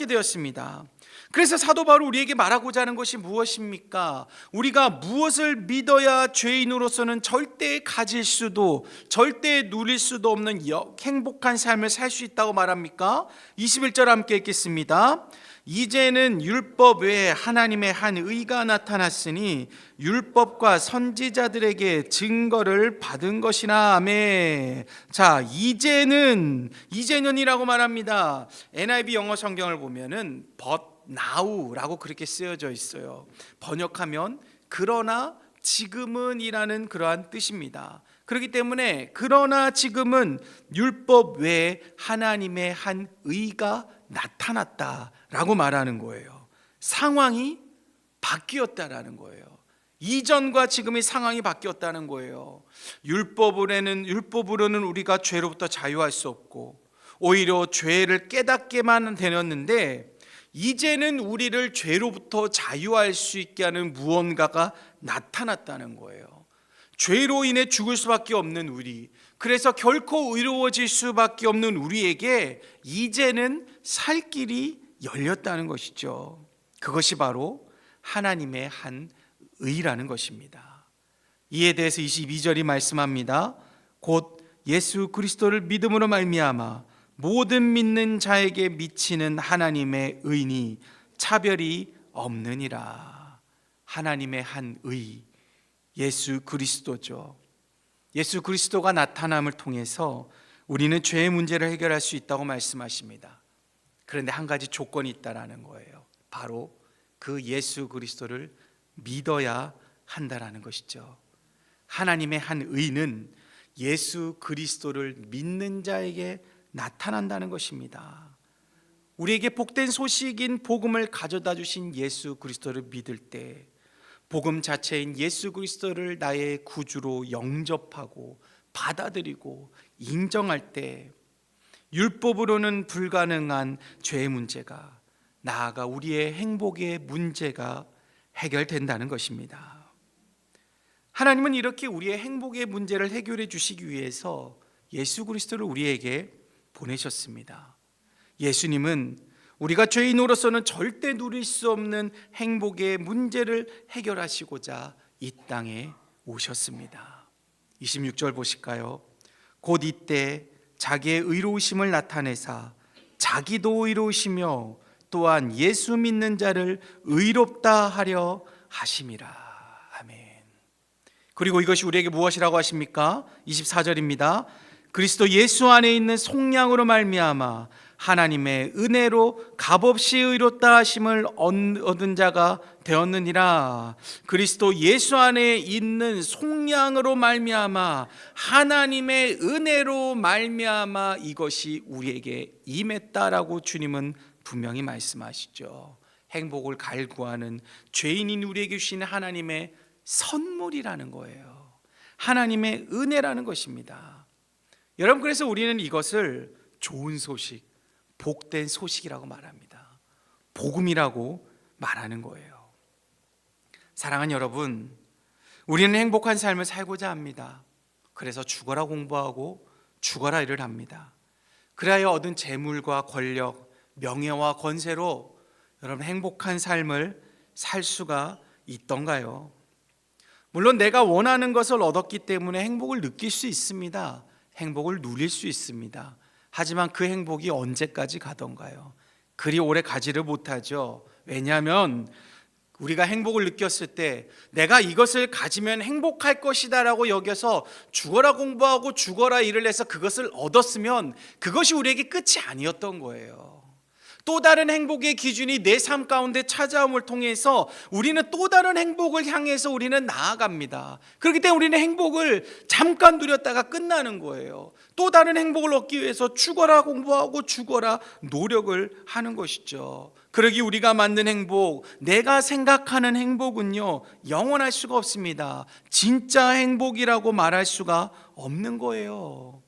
되었습니다. 그래서 사도 바울이 우리에게 말하고자 하는 것이 무엇입니까? 우리가 무엇을 믿어야 죄인으로서는 절대 가질 수도 절대 누릴 수도 없는 행복한 삶을 살 수 있다고 말합니까? 21절 함께 읽겠습니다. 이제는 율법 외에 하나님의 한 의가 나타났으니 율법과 선지자들에게 증거를 받은 것이나. 아멘. 자, 이제는이라고 말합니다. NIV 영어 성경을 보면은 but now라고 그렇게 쓰여져 있어요. 번역하면 그러나 지금은 이라는 그러한 뜻입니다. 그렇기 때문에 그러나 지금은 율법 외에 하나님의 한 의가 나타났다라고 말하는 거예요. 상황이 바뀌었다라는 거예요. 이전과 지금의 상황이 바뀌었다는 거예요. 율법으로는 우리가 죄로부터 자유할 수 없고 오히려 죄를 깨닫게만 되었는데, 이제는 우리를 죄로부터 자유할 수 있게 하는 무언가가 나타났다는 거예요. 죄로 인해 죽을 수밖에 없는 우리, 그래서 결코 의로워질 수밖에 없는 우리에게 이제는 살 길이 열렸다는 것이죠. 그것이 바로 하나님의 한 의라는 것입니다. 이에 대해서 22절이 말씀합니다. 곧 예수 그리스도를 믿음으로 말미암아 모든 믿는 자에게 미치는 하나님의 의니 차별이 없느니라. 하나님의 한 의, 예수 그리스도죠. 예수 그리스도가 나타남을 통해서 우리는 죄의 문제를 해결할 수 있다고 말씀하십니다. 그런데 한 가지 조건이 있다라는 거예요. 바로 그 예수 그리스도를 믿어야 한다라는 것이죠. 하나님의 한 의는 예수 그리스도를 믿는 자에게 나타난다는 것입니다. 우리에게 복된 소식인 복음을 가져다 주신 예수 그리스도를 믿을 때, 복음 자체인 예수 그리스도를 나의 구주로 영접하고 받아들이고 인정할 때, 율법으로는 불가능한 죄의 문제가, 나아가 우리의 행복의 문제가 해결된다는 것입니다. 하나님은 이렇게 우리의 행복의 문제를 해결해 주시기 위해서 예수 그리스도를 우리에게 보내셨습니다. 예수님은 우리가 죄인으로서는 절대 누릴 수 없는 행복의 문제를 해결하시고자 이 땅에 오셨습니다. 26절 보실까요? 곧 이때 자기의 의로우심을 나타내사 자기도 의로우시며 또한 예수 믿는 자를 의롭다 하려 하심이라. 아멘. 그리고 이것이 우리에게 무엇이라고 하십니까? 24절입니다. 그리스도 예수 안에 있는 속량으로 말미암아 하나님의 은혜로 값없이 의롭다 하심을 얻은 자가 되었느니라. 그리스도 예수 안에 있는 속량으로 말미암아 하나님의 은혜로 말미암아 이것이 우리에게 임했다라고 주님은 분명히 말씀하시죠. 행복을 갈구하는 죄인인 우리에게 주신 하나님의 선물이라는 거예요. 하나님의 은혜라는 것입니다. 여러분, 그래서 우리는 이것을 좋은 소식, 복된 소식이라고 말합니다. 복음이라고 말하는 거예요. 사랑하는 여러분, 우리는 행복한 삶을 살고자 합니다. 그래서 죽어라 공부하고 죽어라 일을 합니다. 그래야 얻은 재물과 권력, 명예와 권세로 여러분 행복한 삶을 살 수가 있던가요? 물론 내가 원하는 것을 얻었기 때문에 행복을 느낄 수 있습니다. 행복을 누릴 수 있습니다. 하지만 그 행복이 언제까지 가던가요? 그리 오래 가지를 못하죠. 왜냐하면 우리가 행복을 느꼈을 때 내가 이것을 가지면 행복할 것이다 라고 여겨서 죽어라 공부하고 죽어라 일을 해서 그것을 얻었으면 그것이 우리에게 끝이 아니었던 거예요. 또 다른 행복의 기준이 내 삶 가운데 찾아옴을 통해서 우리는 또 다른 행복을 향해서 우리는 나아갑니다. 그렇기 때문에 우리는 행복을 잠깐 누렸다가 끝나는 거예요. 또 다른 행복을 얻기 위해서 죽어라 공부하고 죽어라 노력을 하는 것이죠. 그러기 우리가 만든 행복, 내가 생각하는 행복은요 영원할 수가 없습니다. 진짜 행복이라고 말할 수가 없는 거예요.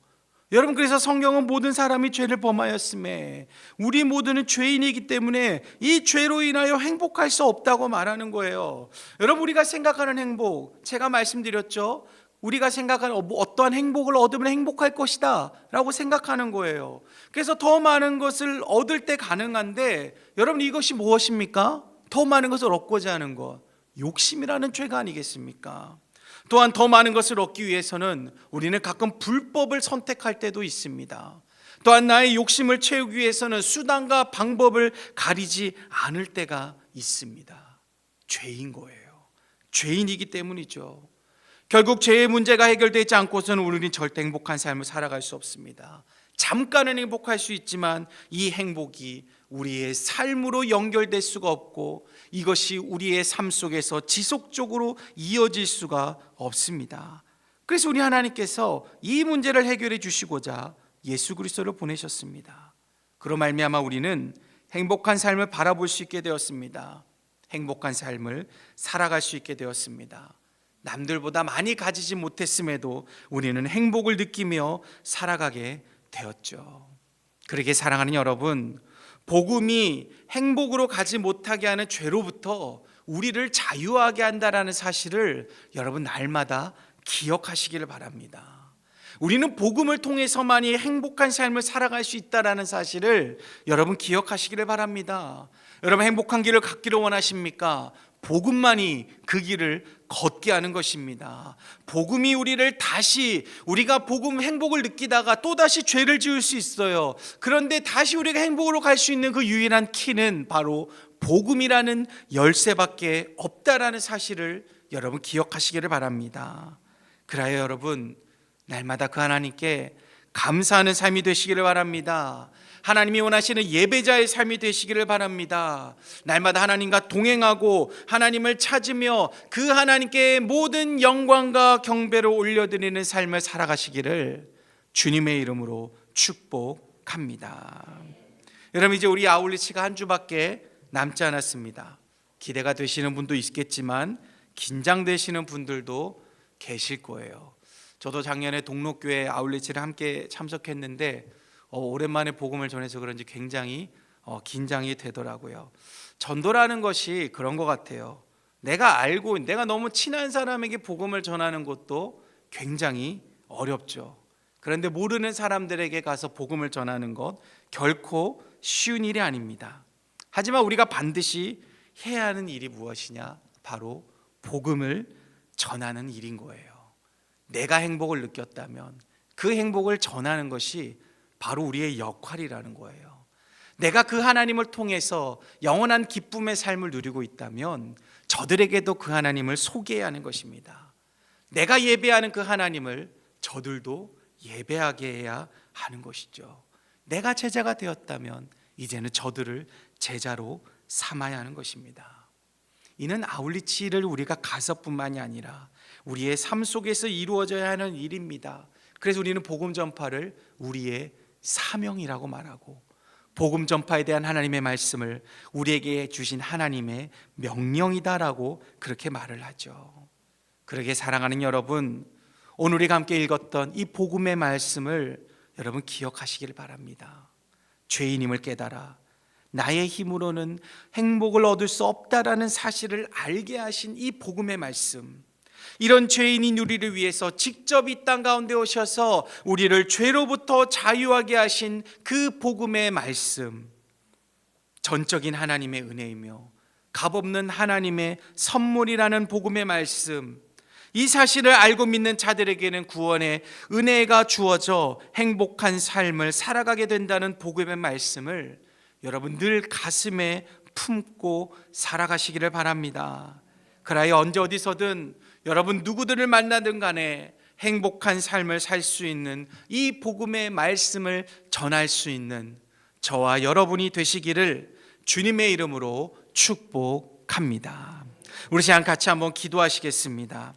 여러분, 그래서 성경은 모든 사람이 죄를 범하였음에 우리 모두는 죄인이기 때문에 이 죄로 인하여 행복할 수 없다고 말하는 거예요. 여러분, 우리가 생각하는 행복, 제가 말씀드렸죠. 우리가 생각하는 어떠한 행복을 얻으면 행복할 것이다 라고 생각하는 거예요. 그래서 더 많은 것을 얻을 때 가능한데, 여러분 이것이 무엇입니까? 더 많은 것을 얻고자 하는 것, 욕심이라는 죄가 아니겠습니까? 또한 더 많은 것을 얻기 위해서는 우리는 가끔 불법을 선택할 때도 있습니다. 또한 나의 욕심을 채우기 위해서는 수단과 방법을 가리지 않을 때가 있습니다. 죄인 거예요. 죄인이기 때문이죠. 결국 죄의 문제가 해결되지 않고서는 우리는 절대 행복한 삶을 살아갈 수 없습니다. 잠깐은 행복할 수 있지만 이 행복이 우리의 삶으로 연결될 수가 없고 이것이 우리의 삶 속에서 지속적으로 이어질 수가 없습니다. 그래서 우리 하나님께서 이 문제를 해결해 주시고자 예수 그리스도를 보내셨습니다. 그로 말미암아 우리는 행복한 삶을 바라볼 수 있게 되었습니다. 행복한 삶을 살아갈 수 있게 되었습니다. 남들보다 많이 가지지 못했음에도 우리는 행복을 느끼며 살아가게 되었죠. 그러게 사랑하는 여러분, 복음이 행복으로 가지 못하게 하는 죄로부터 우리를 자유하게 한다라는 사실을 여러분 날마다 기억하시기를 바랍니다. 우리는 복음을 통해서만이 행복한 삶을 살아갈 수 있다라는 사실을 여러분 기억하시기를 바랍니다. 여러분 행복한 길을 걷기를 원하십니까? 복음만이 그 길을 걷게 하는 것입니다. 복음이 우리를 다시, 우리가 복음 행복을 느끼다가 또다시 죄를 지을 수 있어요. 그런데 다시 우리가 행복으로 갈 수 있는 그 유일한 키는 바로 복음이라는 열쇠밖에 없다라는 사실을 여러분 기억하시기를 바랍니다. 그래야 여러분 날마다 그 하나님께 감사하는 삶이 되시기를 바랍니다. 하나님이 원하시는 예배자의 삶이 되시기를 바랍니다. 날마다 하나님과 동행하고 하나님을 찾으며 그 하나님께 모든 영광과 경배를 올려드리는 삶을 살아가시기를 주님의 이름으로 축복합니다. 여러분 이제 우리 아울리치가 한 주밖에 남지 않았습니다. 기대가 되시는 분도 있겠지만 긴장되시는 분들도 계실 거예요. 저도 작년에 동록교회 아울리치를 함께 참석했는데 오랜만에 복음을 전해서 그런지 굉장히 긴장이 되더라고요. 전도라는 것이 그런 것 같아요. 내가 너무 친한 사람에게 복음을 전하는 것도 굉장히 어렵죠. 그런데 모르는 사람들에게 가서 복음을 전하는 것 결코 쉬운 일이 아닙니다. 하지만 우리가 반드시 해야 하는 일이 무엇이냐? 바로 복음을 전하는 일인 거예요. 내가 행복을 느꼈다면 그 행복을 전하는 것이 바로 우리의 역할이라는 거예요. 내가 그 하나님을 통해서 영원한 기쁨의 삶을 누리고 있다면 저들에게도 그 하나님을 소개해야 하는 것입니다. 내가 예배하는 그 하나님을 저들도 예배하게 해야 하는 것이죠. 내가 제자가 되었다면 이제는 저들을 제자로 삼아야 하는 것입니다. 이는 아울리치를 우리가 가서뿐만이 아니라 우리의 삶 속에서 이루어져야 하는 일입니다. 그래서 우리는 복음 전파를 우리의 사명이라고 말하고 복음 전파에 대한 하나님의 말씀을 우리에게 주신 하나님의 명령이다라고 그렇게 말을 하죠. 그러게 사랑하는 여러분, 오늘 우리가 함께 읽었던 이 복음의 말씀을 여러분 기억하시길 바랍니다. 죄인임을 깨달아 나의 힘으로는 행복을 얻을 수 없다라는 사실을 알게 하신 이 복음의 말씀, 이런 죄인인 우리를 위해서 직접 이 땅 가운데 오셔서 우리를 죄로부터 자유하게 하신 그 복음의 말씀, 전적인 하나님의 은혜이며 값없는 하나님의 선물이라는 복음의 말씀, 이 사실을 알고 믿는 자들에게는 구원의 은혜가 주어져 행복한 삶을 살아가게 된다는 복음의 말씀을 여러분 늘 가슴에 품고 살아가시기를 바랍니다. 그러하여 언제 어디서든 여러분 누구들을 만나든 간에 행복한 삶을 살 수 있는 이 복음의 말씀을 전할 수 있는 저와 여러분이 되시기를 주님의 이름으로 축복합니다. 우리 시간 같이 한번 기도하시겠습니다.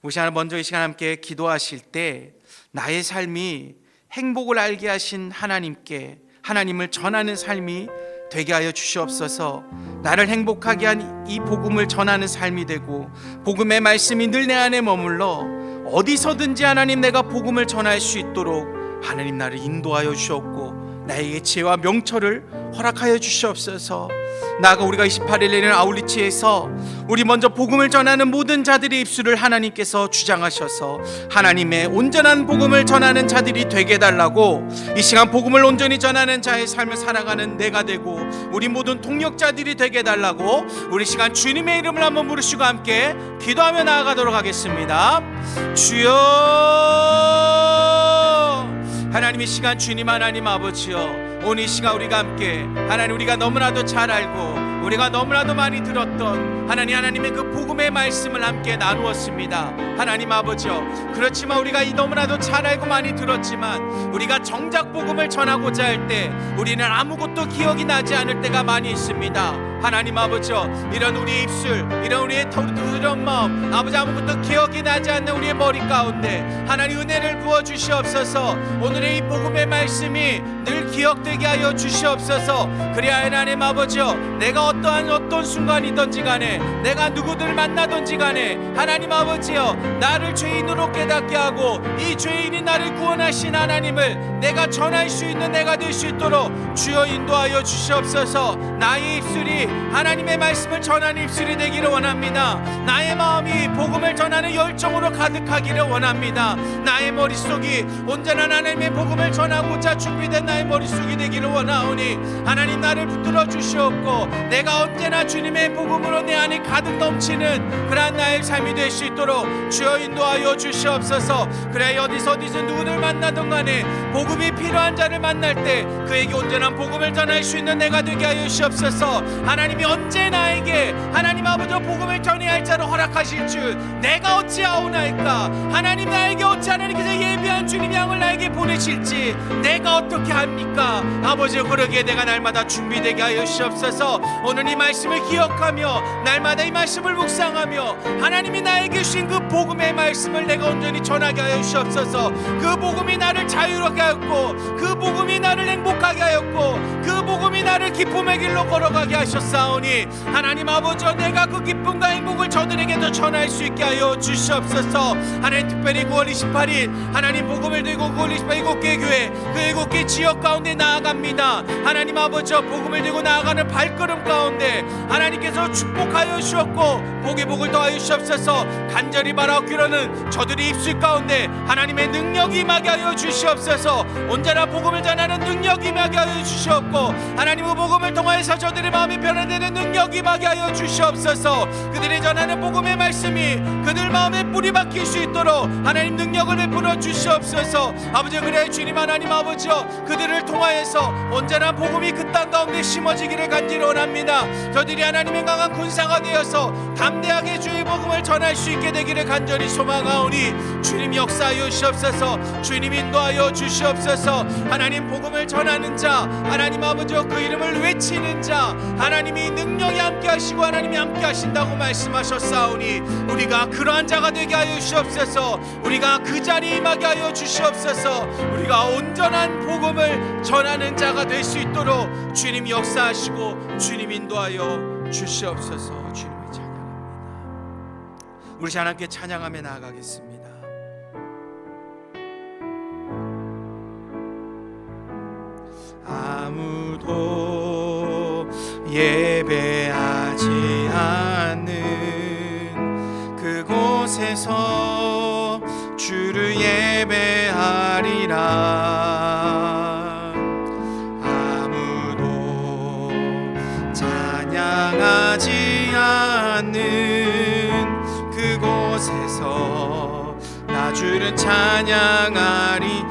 우리 시간 먼저 이 시간 함께 기도하실 때 나의 삶이 행복을 알게 하신 하나님께 하나님을 전하는 삶이 되게 하여 주시옵소서. 나를 행복하게 한 이 복음을 전하는 삶이 되고 복음의 말씀이 늘 내 안에 머물러 어디서든지 하나님 내가 복음을 전할 수 있도록 하나님 나를 인도하여 주옵고 나에게 지혜와 명철을 허락하여 주시옵소서. 나아가 우리가 28일 내는 아울리치에서 우리 먼저 복음을 전하는 모든 자들의 입술을 하나님께서 주장하셔서 하나님의 온전한 복음을 전하는 자들이 되게 해달라고, 이 시간 복음을 온전히 전하는 자의 삶을 살아가는 내가 되고 우리 모든 동역자들이 되게 해달라고 우리 시간 주님의 이름을 한번 부르시고 함께 기도하며 나아가도록 하겠습니다. 주여, 하나님의 시간 주님 하나님 아버지여, 오늘 이 시간 우리가 함께 하나님 우리가 너무나도 잘 알고 우리가 너무나도 많이 들었던 하나님의 그 복음의 말씀을 함께 나누었습니다. 하나님 아버지여, 그렇지만 우리가 이 너무나도 잘 알고 많이 들었지만 우리가 정작 복음을 전하고자 할 때 우리는 아무것도 기억이 나지 않을 때가 많이 있습니다. 하나님 아버지여, 이런 우리의 입술, 이런 우리의 두드러운 마음, 아버지 아무것도 기억이 나지 않는 우리의 머리 가운데 하나님 은혜를 부어주시옵소서. 오늘의 이 복음의 말씀이 늘 기억되게 하여 주시옵소서. 그리하여 하나님 아버지여, 내가 어떤 순간이든지 간에 내가 누구들 만나든지 간에 하나님 아버지여 나를 죄인으로 깨닫게 하고 이 죄인이 나를 구원하신 하나님을 내가 전할 수 있는 내가 될 수 있도록 주여 인도하여 주시옵소서. 나의 입술이 하나님의 말씀을 전하는 입술이 되기를 원합니다. 나의 마음이 복음을 전하는 열정으로 가득하기를 원합니다. 나의 머릿속이 언제나 하나님의 복음을 전하고자 준비된 나의 머릿속이 되기를 원하오니 하나님 나를 붙들어 주시옵고 내가 언제나 주님의 복음으로 내 안에 가득 넘치는 그러한 나의 삶이 될 수 있도록 주여 인도하여 주시옵소서. 그래 어디서 누구를 만나든 간에 복음이 필요한 자를 만날 때 그에게 언제나 복음을 전할 수 있는 내가 되게 하여 주시옵소서. 하나님이 언제 나에게 하나님 아버지 복음을 전해야 할 자를 허락하실 줄 내가 어찌하오나이까. 하나님 나에게 어찌 하나님께서 예비한 주님 양을 나에게 보내실지 내가 어떻게 합니까. 아버지 그러기에 내가 날마다 준비되게 하여 주시옵소서. 오늘 이 말씀을 기억하며 날마다 이 말씀을 묵상하며 하나님이 나에게 주신 그 복음의 말씀을 내가 온전히 전하게 하여 주시옵소서. 그 복음이 나를 자유롭게 하였고 그 복음이 나를 행복하게 하였고 그 복음이 나를 기쁨의 길로 걸어가게 하셨사오니 하나님 아버지 내가 그 기쁨과 행복을 저들에게도 전할 수 있게 하여 주시옵소서. 하나님 특별히 9월 28일 하나님 복음을 들고 9월 28일 7개 교회 그 7개 지역 가운데 나아갑니다. 하나님 아버지 복음을 들고 나아가는 발걸음 가운데 하나님께서 축복하여 주셨고 복의 복을 더하여 주시옵소서. 간절히 바라옵기로는 저들이 입술 가운데 하나님의 능력이 임하게 하여 주시옵소서. 언제나 복음을 전하는 능력이 임하게 하여 주시옵고 하나님 그 복음을 통하여서 저들의 마음이 변화되는 능력이 임하게 하여 주시옵소서. 그들이 전하는 복음의 말씀이 그들 마음에 뿌리 박힐 수 있도록 하나님 능력을 베풀어 주시옵소서. 아버지 그래 주님 하나님 아버지여 그들을 통하여서 언제나 복음이 그 땅 가운데 심어지기를 간절히 원합니다. 저들이 하나님의 강한 군사가 되어서 담대하게 주의 복음을 전할 수 있게 되기를 간절히 소망하오니 주님 역사하여 주시옵소서. 주님 인도하여 주시옵소서. 하나님 복음을 전하는 자 하나님 아버지여 그 이름을 외치는 자 하나님이 능력이 함께 하시고 하나님이 함께 하신다고 말씀하셨사오니 우리가 그러한 자가 되게 하여 주시옵소서. 우리가 그 자리에 임하게 하여 주시옵소서. 우리가 온전한 복음을 전하는 자가 될 수 있도록 주님 역사하시고 주님 인도하여 주시옵소서. 주님을 찬양합니다. 우리 하나님께 찬양하며 나아가겠습니다. 아무도 예배하지 않는 그곳에서 주를 예배하리라. 아무도 찬양하지 않는 그곳에서 나 주를 찬양하리라.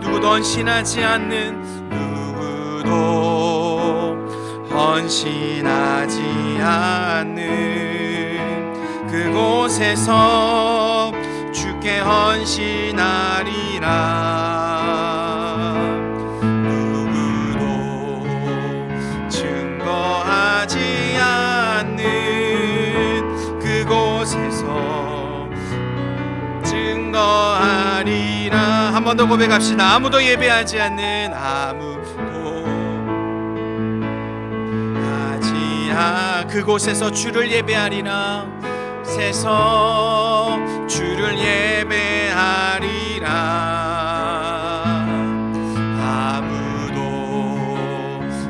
누구도 헌신하지 않는 헌신하지 않는 그곳에서 주께 헌신하리라. 누구도 증거하지 않는 그곳에서 증거하리라. 한 번 더 고백합시다. 아무도 예배하지 않는 그곳에서 주를 예배하리라. 세서 주를 예배하리라. 아무도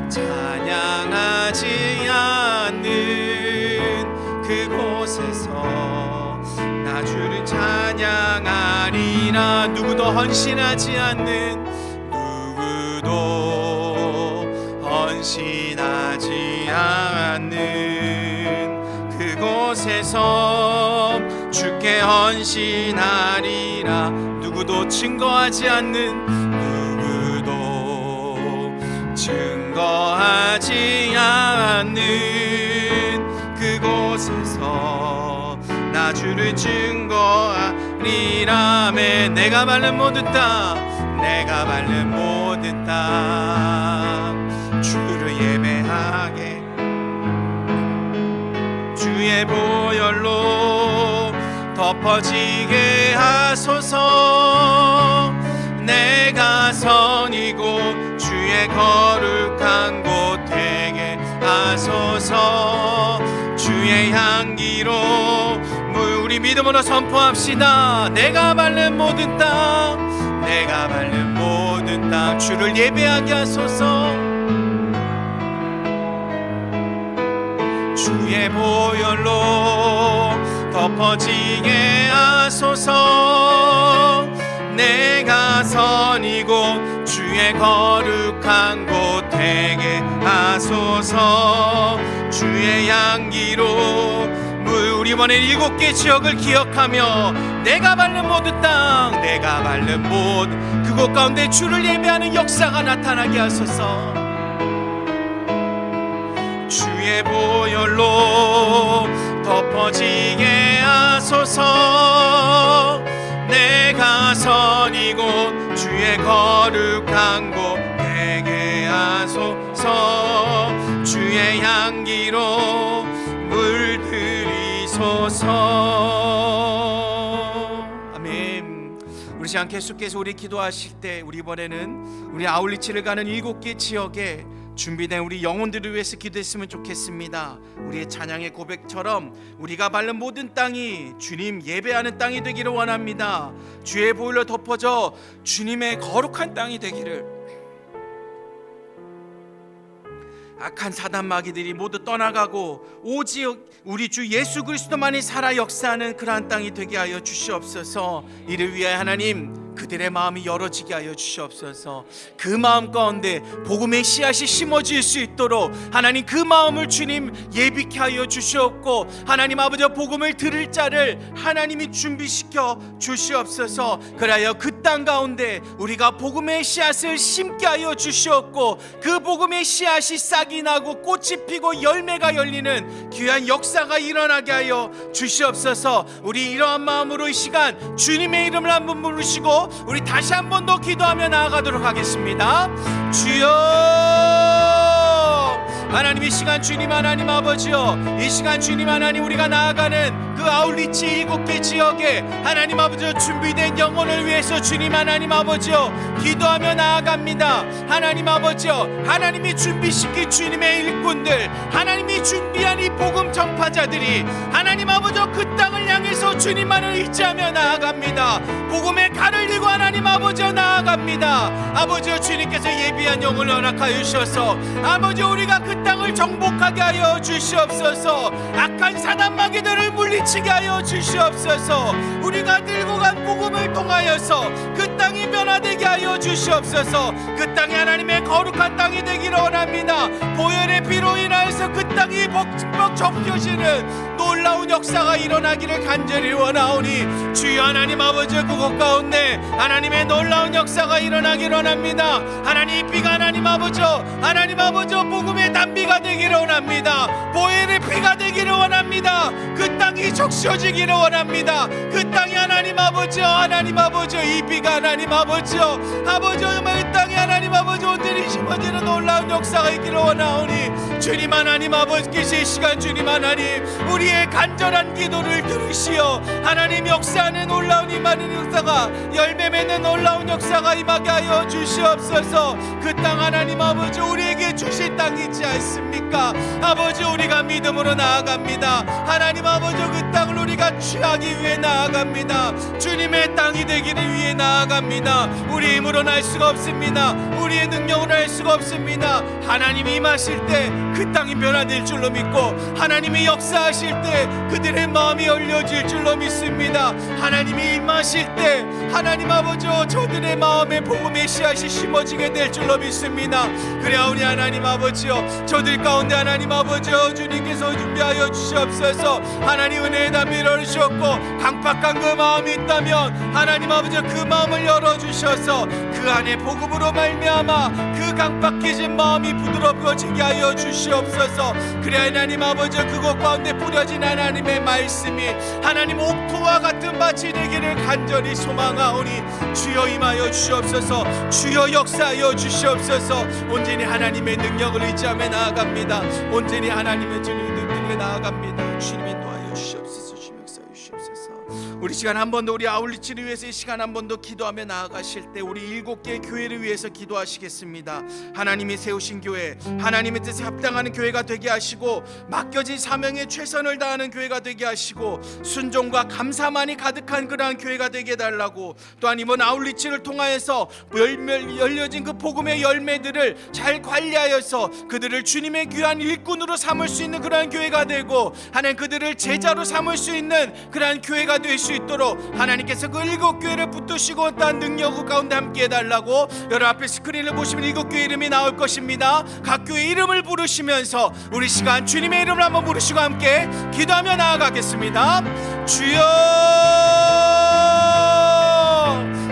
찬양하지 않는 그곳에서 나 주를 찬양하리라. 누구도 헌신하지 않는 헌신하지 않는 그곳에서 주께 헌신하리라. 누구도 증거하지 않는 그곳에서 나 주를 증거하리라. 내가 밟는 모든 땅 주를 예배하게 주의 보혈로 덮어지게 하소서. 내가 선이고 주의 거룩한 곳 되게 하소서. 하소서. 주의 향기로 우리 믿음으로 선포합시다. 내가 밟는 모든 땅, 내가 밟는 모든 땅 주를 예배하게 하소서. 주의 보혈로 덮어지게 하소서. 내가 선 이곳 주의 거룩한 곳 되게 하소서. 주의 향기로 우리 이번에 7개 지역을 기억하며 내가 밟는 모든 땅, 내가 밟는 모든 그곳 가운데 주를 예배하는 역사가 나타나게 하소서. 주의 보혈로 덮어지게 하소서. 내가 선 이곳 주의 거룩한 곳 되게 하소서. 주의 향기로 물들이소서. 아멘. 우리 시간 계속해서 우리 기도하실 때 우리 이번에는 우리 아울리치를 가는 7개 지역에 준비된 우리 영혼들을 위해서 기도했으면 좋겠습니다. 우리의 찬양의 고백처럼 우리가 밟는 모든 땅이 주님 예배하는 땅이 되기를 원합니다. 주의 보혈로 덮어져 주님의 거룩한 땅이 되기를, 악한 사단 마귀들이 모두 떠나가고 오직 우리 주 예수 그리스도만이 살아 역사하는 그러한 땅이 되게 하여 주시옵소서. 이를 위해 하나님 그들의 마음이 열어지게 하여 주시옵소서. 그 마음 가운데 복음의 씨앗이 심어질 수 있도록 하나님 그 마음을 주님 예비케 하여 주시옵고, 하나님 아버지 복음을 들을 자를 하나님이 준비시켜 주시옵소서. 그리하여 그 땅 가운데 우리가 복음의 씨앗을 심게 하여 주시옵고, 그 복음의 씨앗이 싹이 나고 꽃이 피고 열매가 열리는 귀한 역사가 일어나게 하여 주시옵소서. 우리 이러한 마음으로 이 시간 주님의 이름을 한번 부르시고 우리 다시 한 번 더 기도하며 나아가도록 하겠습니다. 주여, 하나님 이 시간 주님 하나님 아버지여, 이 시간 주님 하나님 우리가 나아가는 그 아울리치 7개 지역에 하나님 아버지여 준비된 영혼을 위해서 주님 하나님 아버지여 기도하며 나아갑니다. 하나님 아버지여, 하나님이 준비시킨 주님의 일꾼들, 하나님이 준비한 이 복음 전파자들이 하나님 아버지여 그 땅을 향해서 주님만을 의지하며 나아갑니다. 복음의 칼을 들고 하나님 아버지여 나아갑니다. 아버지여, 주님께서 예비한 영혼을 허락하여 주셔서 아버지 우리가 그 땅을 정복하게 하여 주시옵소서. 악한 사단 마귀들을 물리치게 하여 주시옵소서. 우리가 들고 간 복음을 통하여서 그 땅이 변화되게 하여 주시옵소서. 그 땅이 하나님의 거룩한 땅이 되기를 원합니다. 보혈의 피로 인하여서 그 땅이 벅벅 접혀지는 놀라운 역사가 일어나기를 간절히 원하오니 주여 하나님 아버지 그곳 가운데 하나님의 놀라운 역사가 일어나기를 원합니다. 하나님 비가 하나님 아버지 복음의 단비가 되기를 원합니다. 보혈의 피가 되기를 원합니다. 그 땅이 적셔지기를 원합니다. 그 땅이 하나님 아버지 이 비가 하나님 아버지 정말 이 땅에 하나님 아버지 온전히 심어지는 놀라운 역사가 있기를 원하오니 주님 하나님 아버지께서 이 시간 주님 하나님 우리의 간절한 기도를 들으시어 하나님 역사하는 놀라운 임하는 역사가 열매 맺는 놀라운 역사가 임하게 하여 주시옵소서. 그 땅 하나님 아버지 우리에게 주신 땅이지 않습니까? 아버지 우리가 믿음으로 나아갑니다. 하나님 아버지 그 땅을 우리가 취하기 위해 나아갑니다. 주님의 땅이 되기를 위해 나아갑니다. 우리 힘으로는 할 수가 없습니다. 우리의 능력으로 할 수가 없습니다. 하나님이 임하실 때 그 땅이 변화될 줄로 믿고 하나님이 역사하실 때 그들의 마음이 열려질 줄로 믿습니다. 하나님이 임하실 때 하나님 아버지 저들의 마음에 복음의 씨앗이 심어지게 될 줄로 믿습니다. 그래오니 하나님 아버지여 저들 가운데 하나님 아버지여 주님께서 준비하여 주시옵소서. 하나님 은혜의 담비를 열으셨고 강팍한 그 마음이 있다면 하나님 아버지여 그 마음을 열어주셔서 그 안에 복음으로 말미암아 그 강팍해진 마음이 부드러워지게 하여 주시옵소서. 그래 하나님 아버지여 그곳 가운데 뿌려진 하나님의 말씀이 하나님 옥토와 같은 밭이 되기를 간절히 소망하오니 주여 임하여 주시옵소서. 주여 역사하여 주시옵소서. 온전히 하나님의 능력을 의지하며 나아갑니다. 온전히 하나님의 주님을 나아갑니다. 주님 인도하여 주시옵소서. 주님 역사하여 주시옵소서. 우리 시간 한 번 더 우리 아울리치를 위해서 이 시간 한 번 더 기도하며 나아가실 때 우리 7개의 교회를 위해서 기도하시겠습니다. 하나님이 세우신 교회, 하나님의 뜻에 합당하는 교회가 되게 하시고 맡겨진 사명에 최선을 다하는 교회가 되게 하시고 순종과 감사만이 가득한 그러한 교회가 되게 해달라고, 또한 이번 아울리치를 통하여서 열려진 그 복음의 열매들을 잘 관리하여서 그들을 주님의 귀한 일꾼으로 삼을 수 있는 그러한 교회가 되고, 하나님 그들을 제자로 삼을 수 있는 그러한 교회가 될 수 있도록 하나님께서 그 7교회를 붙드시고 어떠한 능력 가운데 함께 해달라고. 여러분 앞에 스크린을 보시면 7교회 이름이 나올 것입니다. 각 교회 이름을 부르시면서 우리 시간 주님의 이름을 한번 부르시고 함께 기도하며 나아가겠습니다. 주여,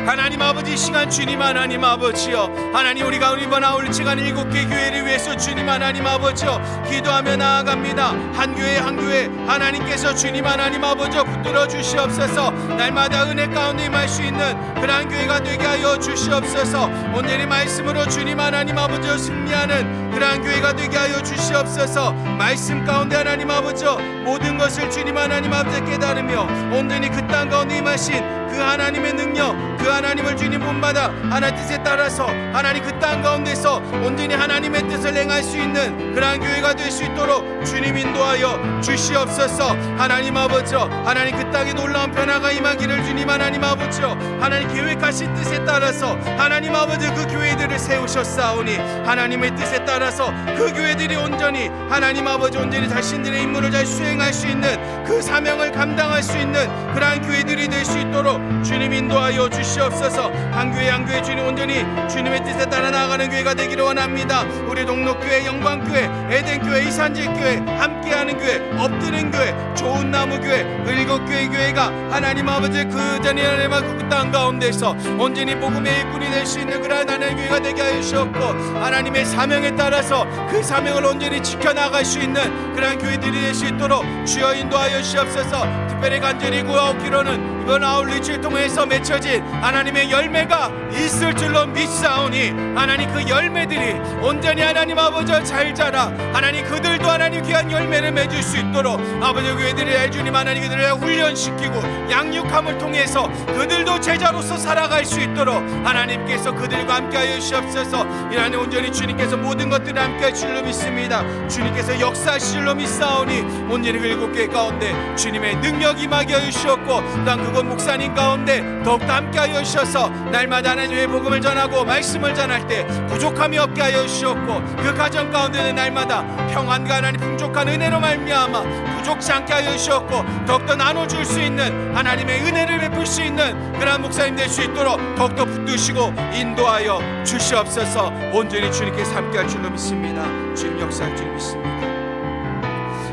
하나님 아버지, 이 시간 주님 하나님 아버지여, 하나님 우리가 이번 아울리치가 7개 교회를 위해서 주님 하나님 아버지여 기도하며 나아갑니다. 한 교회 한 교회 하나님께서 주님 하나님 아버지여 붙들어 주시옵소서. 날마다 은혜 가운데 임할 수 있는 그러한 교회가 되게 하여 주시옵소서. 온전히 말씀으로 주님 하나님 아버지여 승리하는 그러한 교회가 되게 하여 주시옵소서. 말씀 가운데 하나님 아버지여 모든 것을 주님 하나님 아버지여 깨달으며 온전히 그 땅 가운데 임하신 그 하나님의 능력, 그 하나님을 주님 본받아 하나님 뜻에 따라서 하나님 그 땅 가운데서 온전히 하나님의 뜻을 행할 수 있는 그러한 교회가 될 수 있도록 주님 인도하여 주시옵소서. 하나님 아버지여, 하나님 그 땅에 놀라운 변화가 임하기를 주님 하나님 아버지여, 하나님 계획하신 뜻에 따라서 하나님 아버지 그 교회들을 세우셨사오니 하나님의 뜻에 따라서 그 교회들이 온전히 하나님 아버지 온전히 자신들의 임무를 잘 수행할 수 있는 그 사명을 감당할 수 있는 그러한 교회들이 될 수 있도록 주님 인도하여 주시옵소서. 한 교회 한 교회 주님 온전히 주님의 뜻에 따라 나아가는 교회가 되기를 원합니다. 우리 동록교회, 영광교회, 에덴교회, 이산질교회, 함께하는 교회, 엎드린 교회, 좋은 나무 교회, 7교회 교회가 하나님 아버지 그 전에 하나님 그 땅 가운데서 온전히 복음의 일꾼이 될 수 있는 그러한 하나님의 교회가 되게 하여 주셨고, 하나님의 사명에 따라서 그 사명을 온전히 지켜나갈 수 있는 그러한 교회들이 될 수 있도록 주여 인도하여 주시옵소서. 특별히 간절히 구하옵기로는 이번 아울리치를 통해서 맺혀진 하나님의 열매가 있을 줄로 믿사오니 하나님 그 열매들이 온전히 하나님 아버지 잘 자라 하나님 그들도 하나님 귀한 열매를 맺을 수 있도록 아버지 교회들의 주님 하나님 그들을 훈련시키고 양육함을 통해서 그들도 제자로서 살아갈 수 있도록 하나님께서 그들과 함께하여 주시옵소서. 이 하나님 온전히 주님께서 모든 것들을 함께할 줄로 믿습니다. 주님께서 역사하실 줄로 믿사오니 온전히 그 7교회 가운데 주님의 능력이 임하게 하여 주셨고, 또한 그곳 목사님 가운데 더욱더 함께하여 주셔서 날마다 하나님의 복음을 전하고 말씀을 전할 때 부족함이 없게 하여 주셨고, 그 가정 가운데는 날마다 평안과 하나님 풍족한 은혜로 말미암아 부족치 않게 하여 주셨고, 더욱더 나눠줄 수 있는 하나님의 은혜를 베풀 수 있는 그러한 목사님 될 수 있도록 더욱더 붙드시고 인도하여 주시옵소서. 온전히 주님께서 함께할 줄로 믿습니다. 주님 역사할 줄 믿습니다.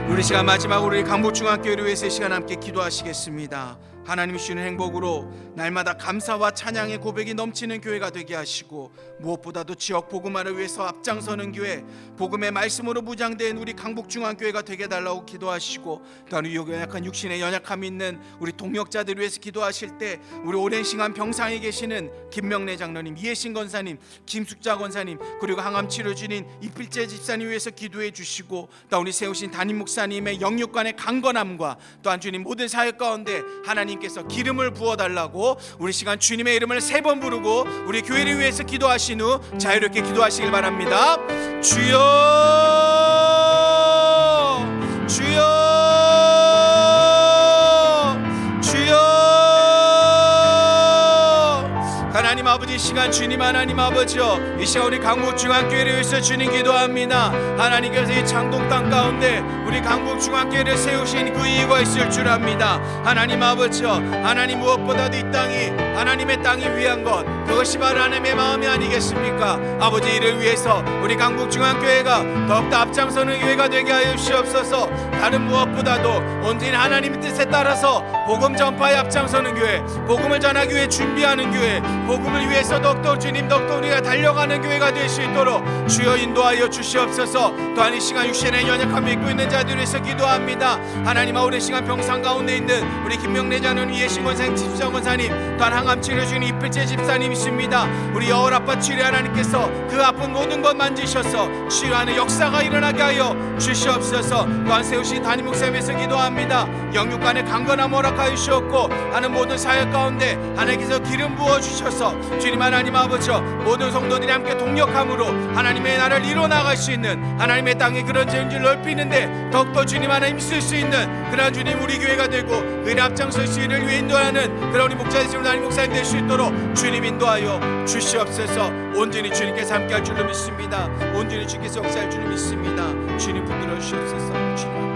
우리 시간 마지막으로 우리 강북중앙교회를 위해서 이 시간 함께 기도하시겠습니다. 하나님이 주시는 행복으로 날마다 감사와 찬양의 고백이 넘치는 교회가 되게 하시고, 무엇보다도 지역 복음화를 위해서 앞장서는 교회, 복음의 말씀으로 무장된 우리 강북중앙교회가 되게 달라고 기도하시고, 또한 우리 연약한 육신의 연약함이 있는 우리 동역자들을 위해서 기도하실 때 우리 오랜 시간 병상에 계시는 김명래 장로님, 이해신 권사님, 김숙자 권사님, 그리고 항암치료 중인 이필재 집사님 위해서 기도해 주시고, 또 우리 세우신 담임 목사님의 영육간의 강건함과 또한 주님 모든 사역 가운데 하나님께서 기름을 부어달라고 우리 시간 주님의 이름을 3번 부르고 우리 교회를 위해서 기도하신 후 자유롭게 기도하시길 바랍니다. 주여, 주여, 주여. 하나님 아버지, 이 시간 주님 하나님 아버지여, 이 시간 우리 강북중앙교회를 위해서 주님 기도합니다. 하나님께서 이 창동 땅 가운데 우리 강북중앙교회를 세우신 그 이유가 있을 줄 압니다. 하나님 아버지여, 하나님 무엇보다도 이 땅이 하나님의 땅이 위한 것, 그것이 바로 하나님의 마음이 아니겠습니까? 아버지, 이를 위해서 우리 강북중앙교회가 더욱더 앞장서는 교회가 되게 하여 주시옵소서. 다른 무엇보다도 온전히 하나님의 뜻에 따라서 복음 전파에 앞장서는 교회, 복음을 전하기 위해 준비하는 교회, 복음을 위해서 더욱더 주님 더욱더 우리가 달려가는 교회가 될 수 있도록 주여 인도하여 주시옵소서. 또한 이 시간 육신의 연약함이 있고 있는 자 목사들 위해서 기도합니다. 하나님, 오랜 시간 병상 가운데 있는 우리 김명래 자는 위에 신원생 집사원사님, 또한 항암 치료 중인 이필재 집사님이십니다. 우리 여울 아빠 치료 하나님께서 그 아픈 모든 것 만지셔서 치유하는 역사가 일어나게 하여 주시옵소서. 또한 세우신 담임 목사님에서 기도합니다. 영육간의 강건함 허락하여 주셨고 하는 모든 사역 가운데 하나님께서 기름 부어 주셔서 주님 하나님 아버지, 모든 성도들이 함께 동력함으로 하나님의 나라를 이뤄나갈 수 있는, 하나님의 땅에 그런 재능을 넓히는데 더욱더 주님 하나님 쓸 수 있는 그런 주님 우리 교회가 되고 그 앞장설 수 있는 위해 인도하는 그런 우리 목자 되시는 담임 목사님 될 수 있도록 주님 인도하여 주시옵소서. 온전히 주님께서 함께할 줄로 믿습니다. 온전히 주께서 역사할 줄로 믿습니다. 주님 붙들어 주시옵소서. 주님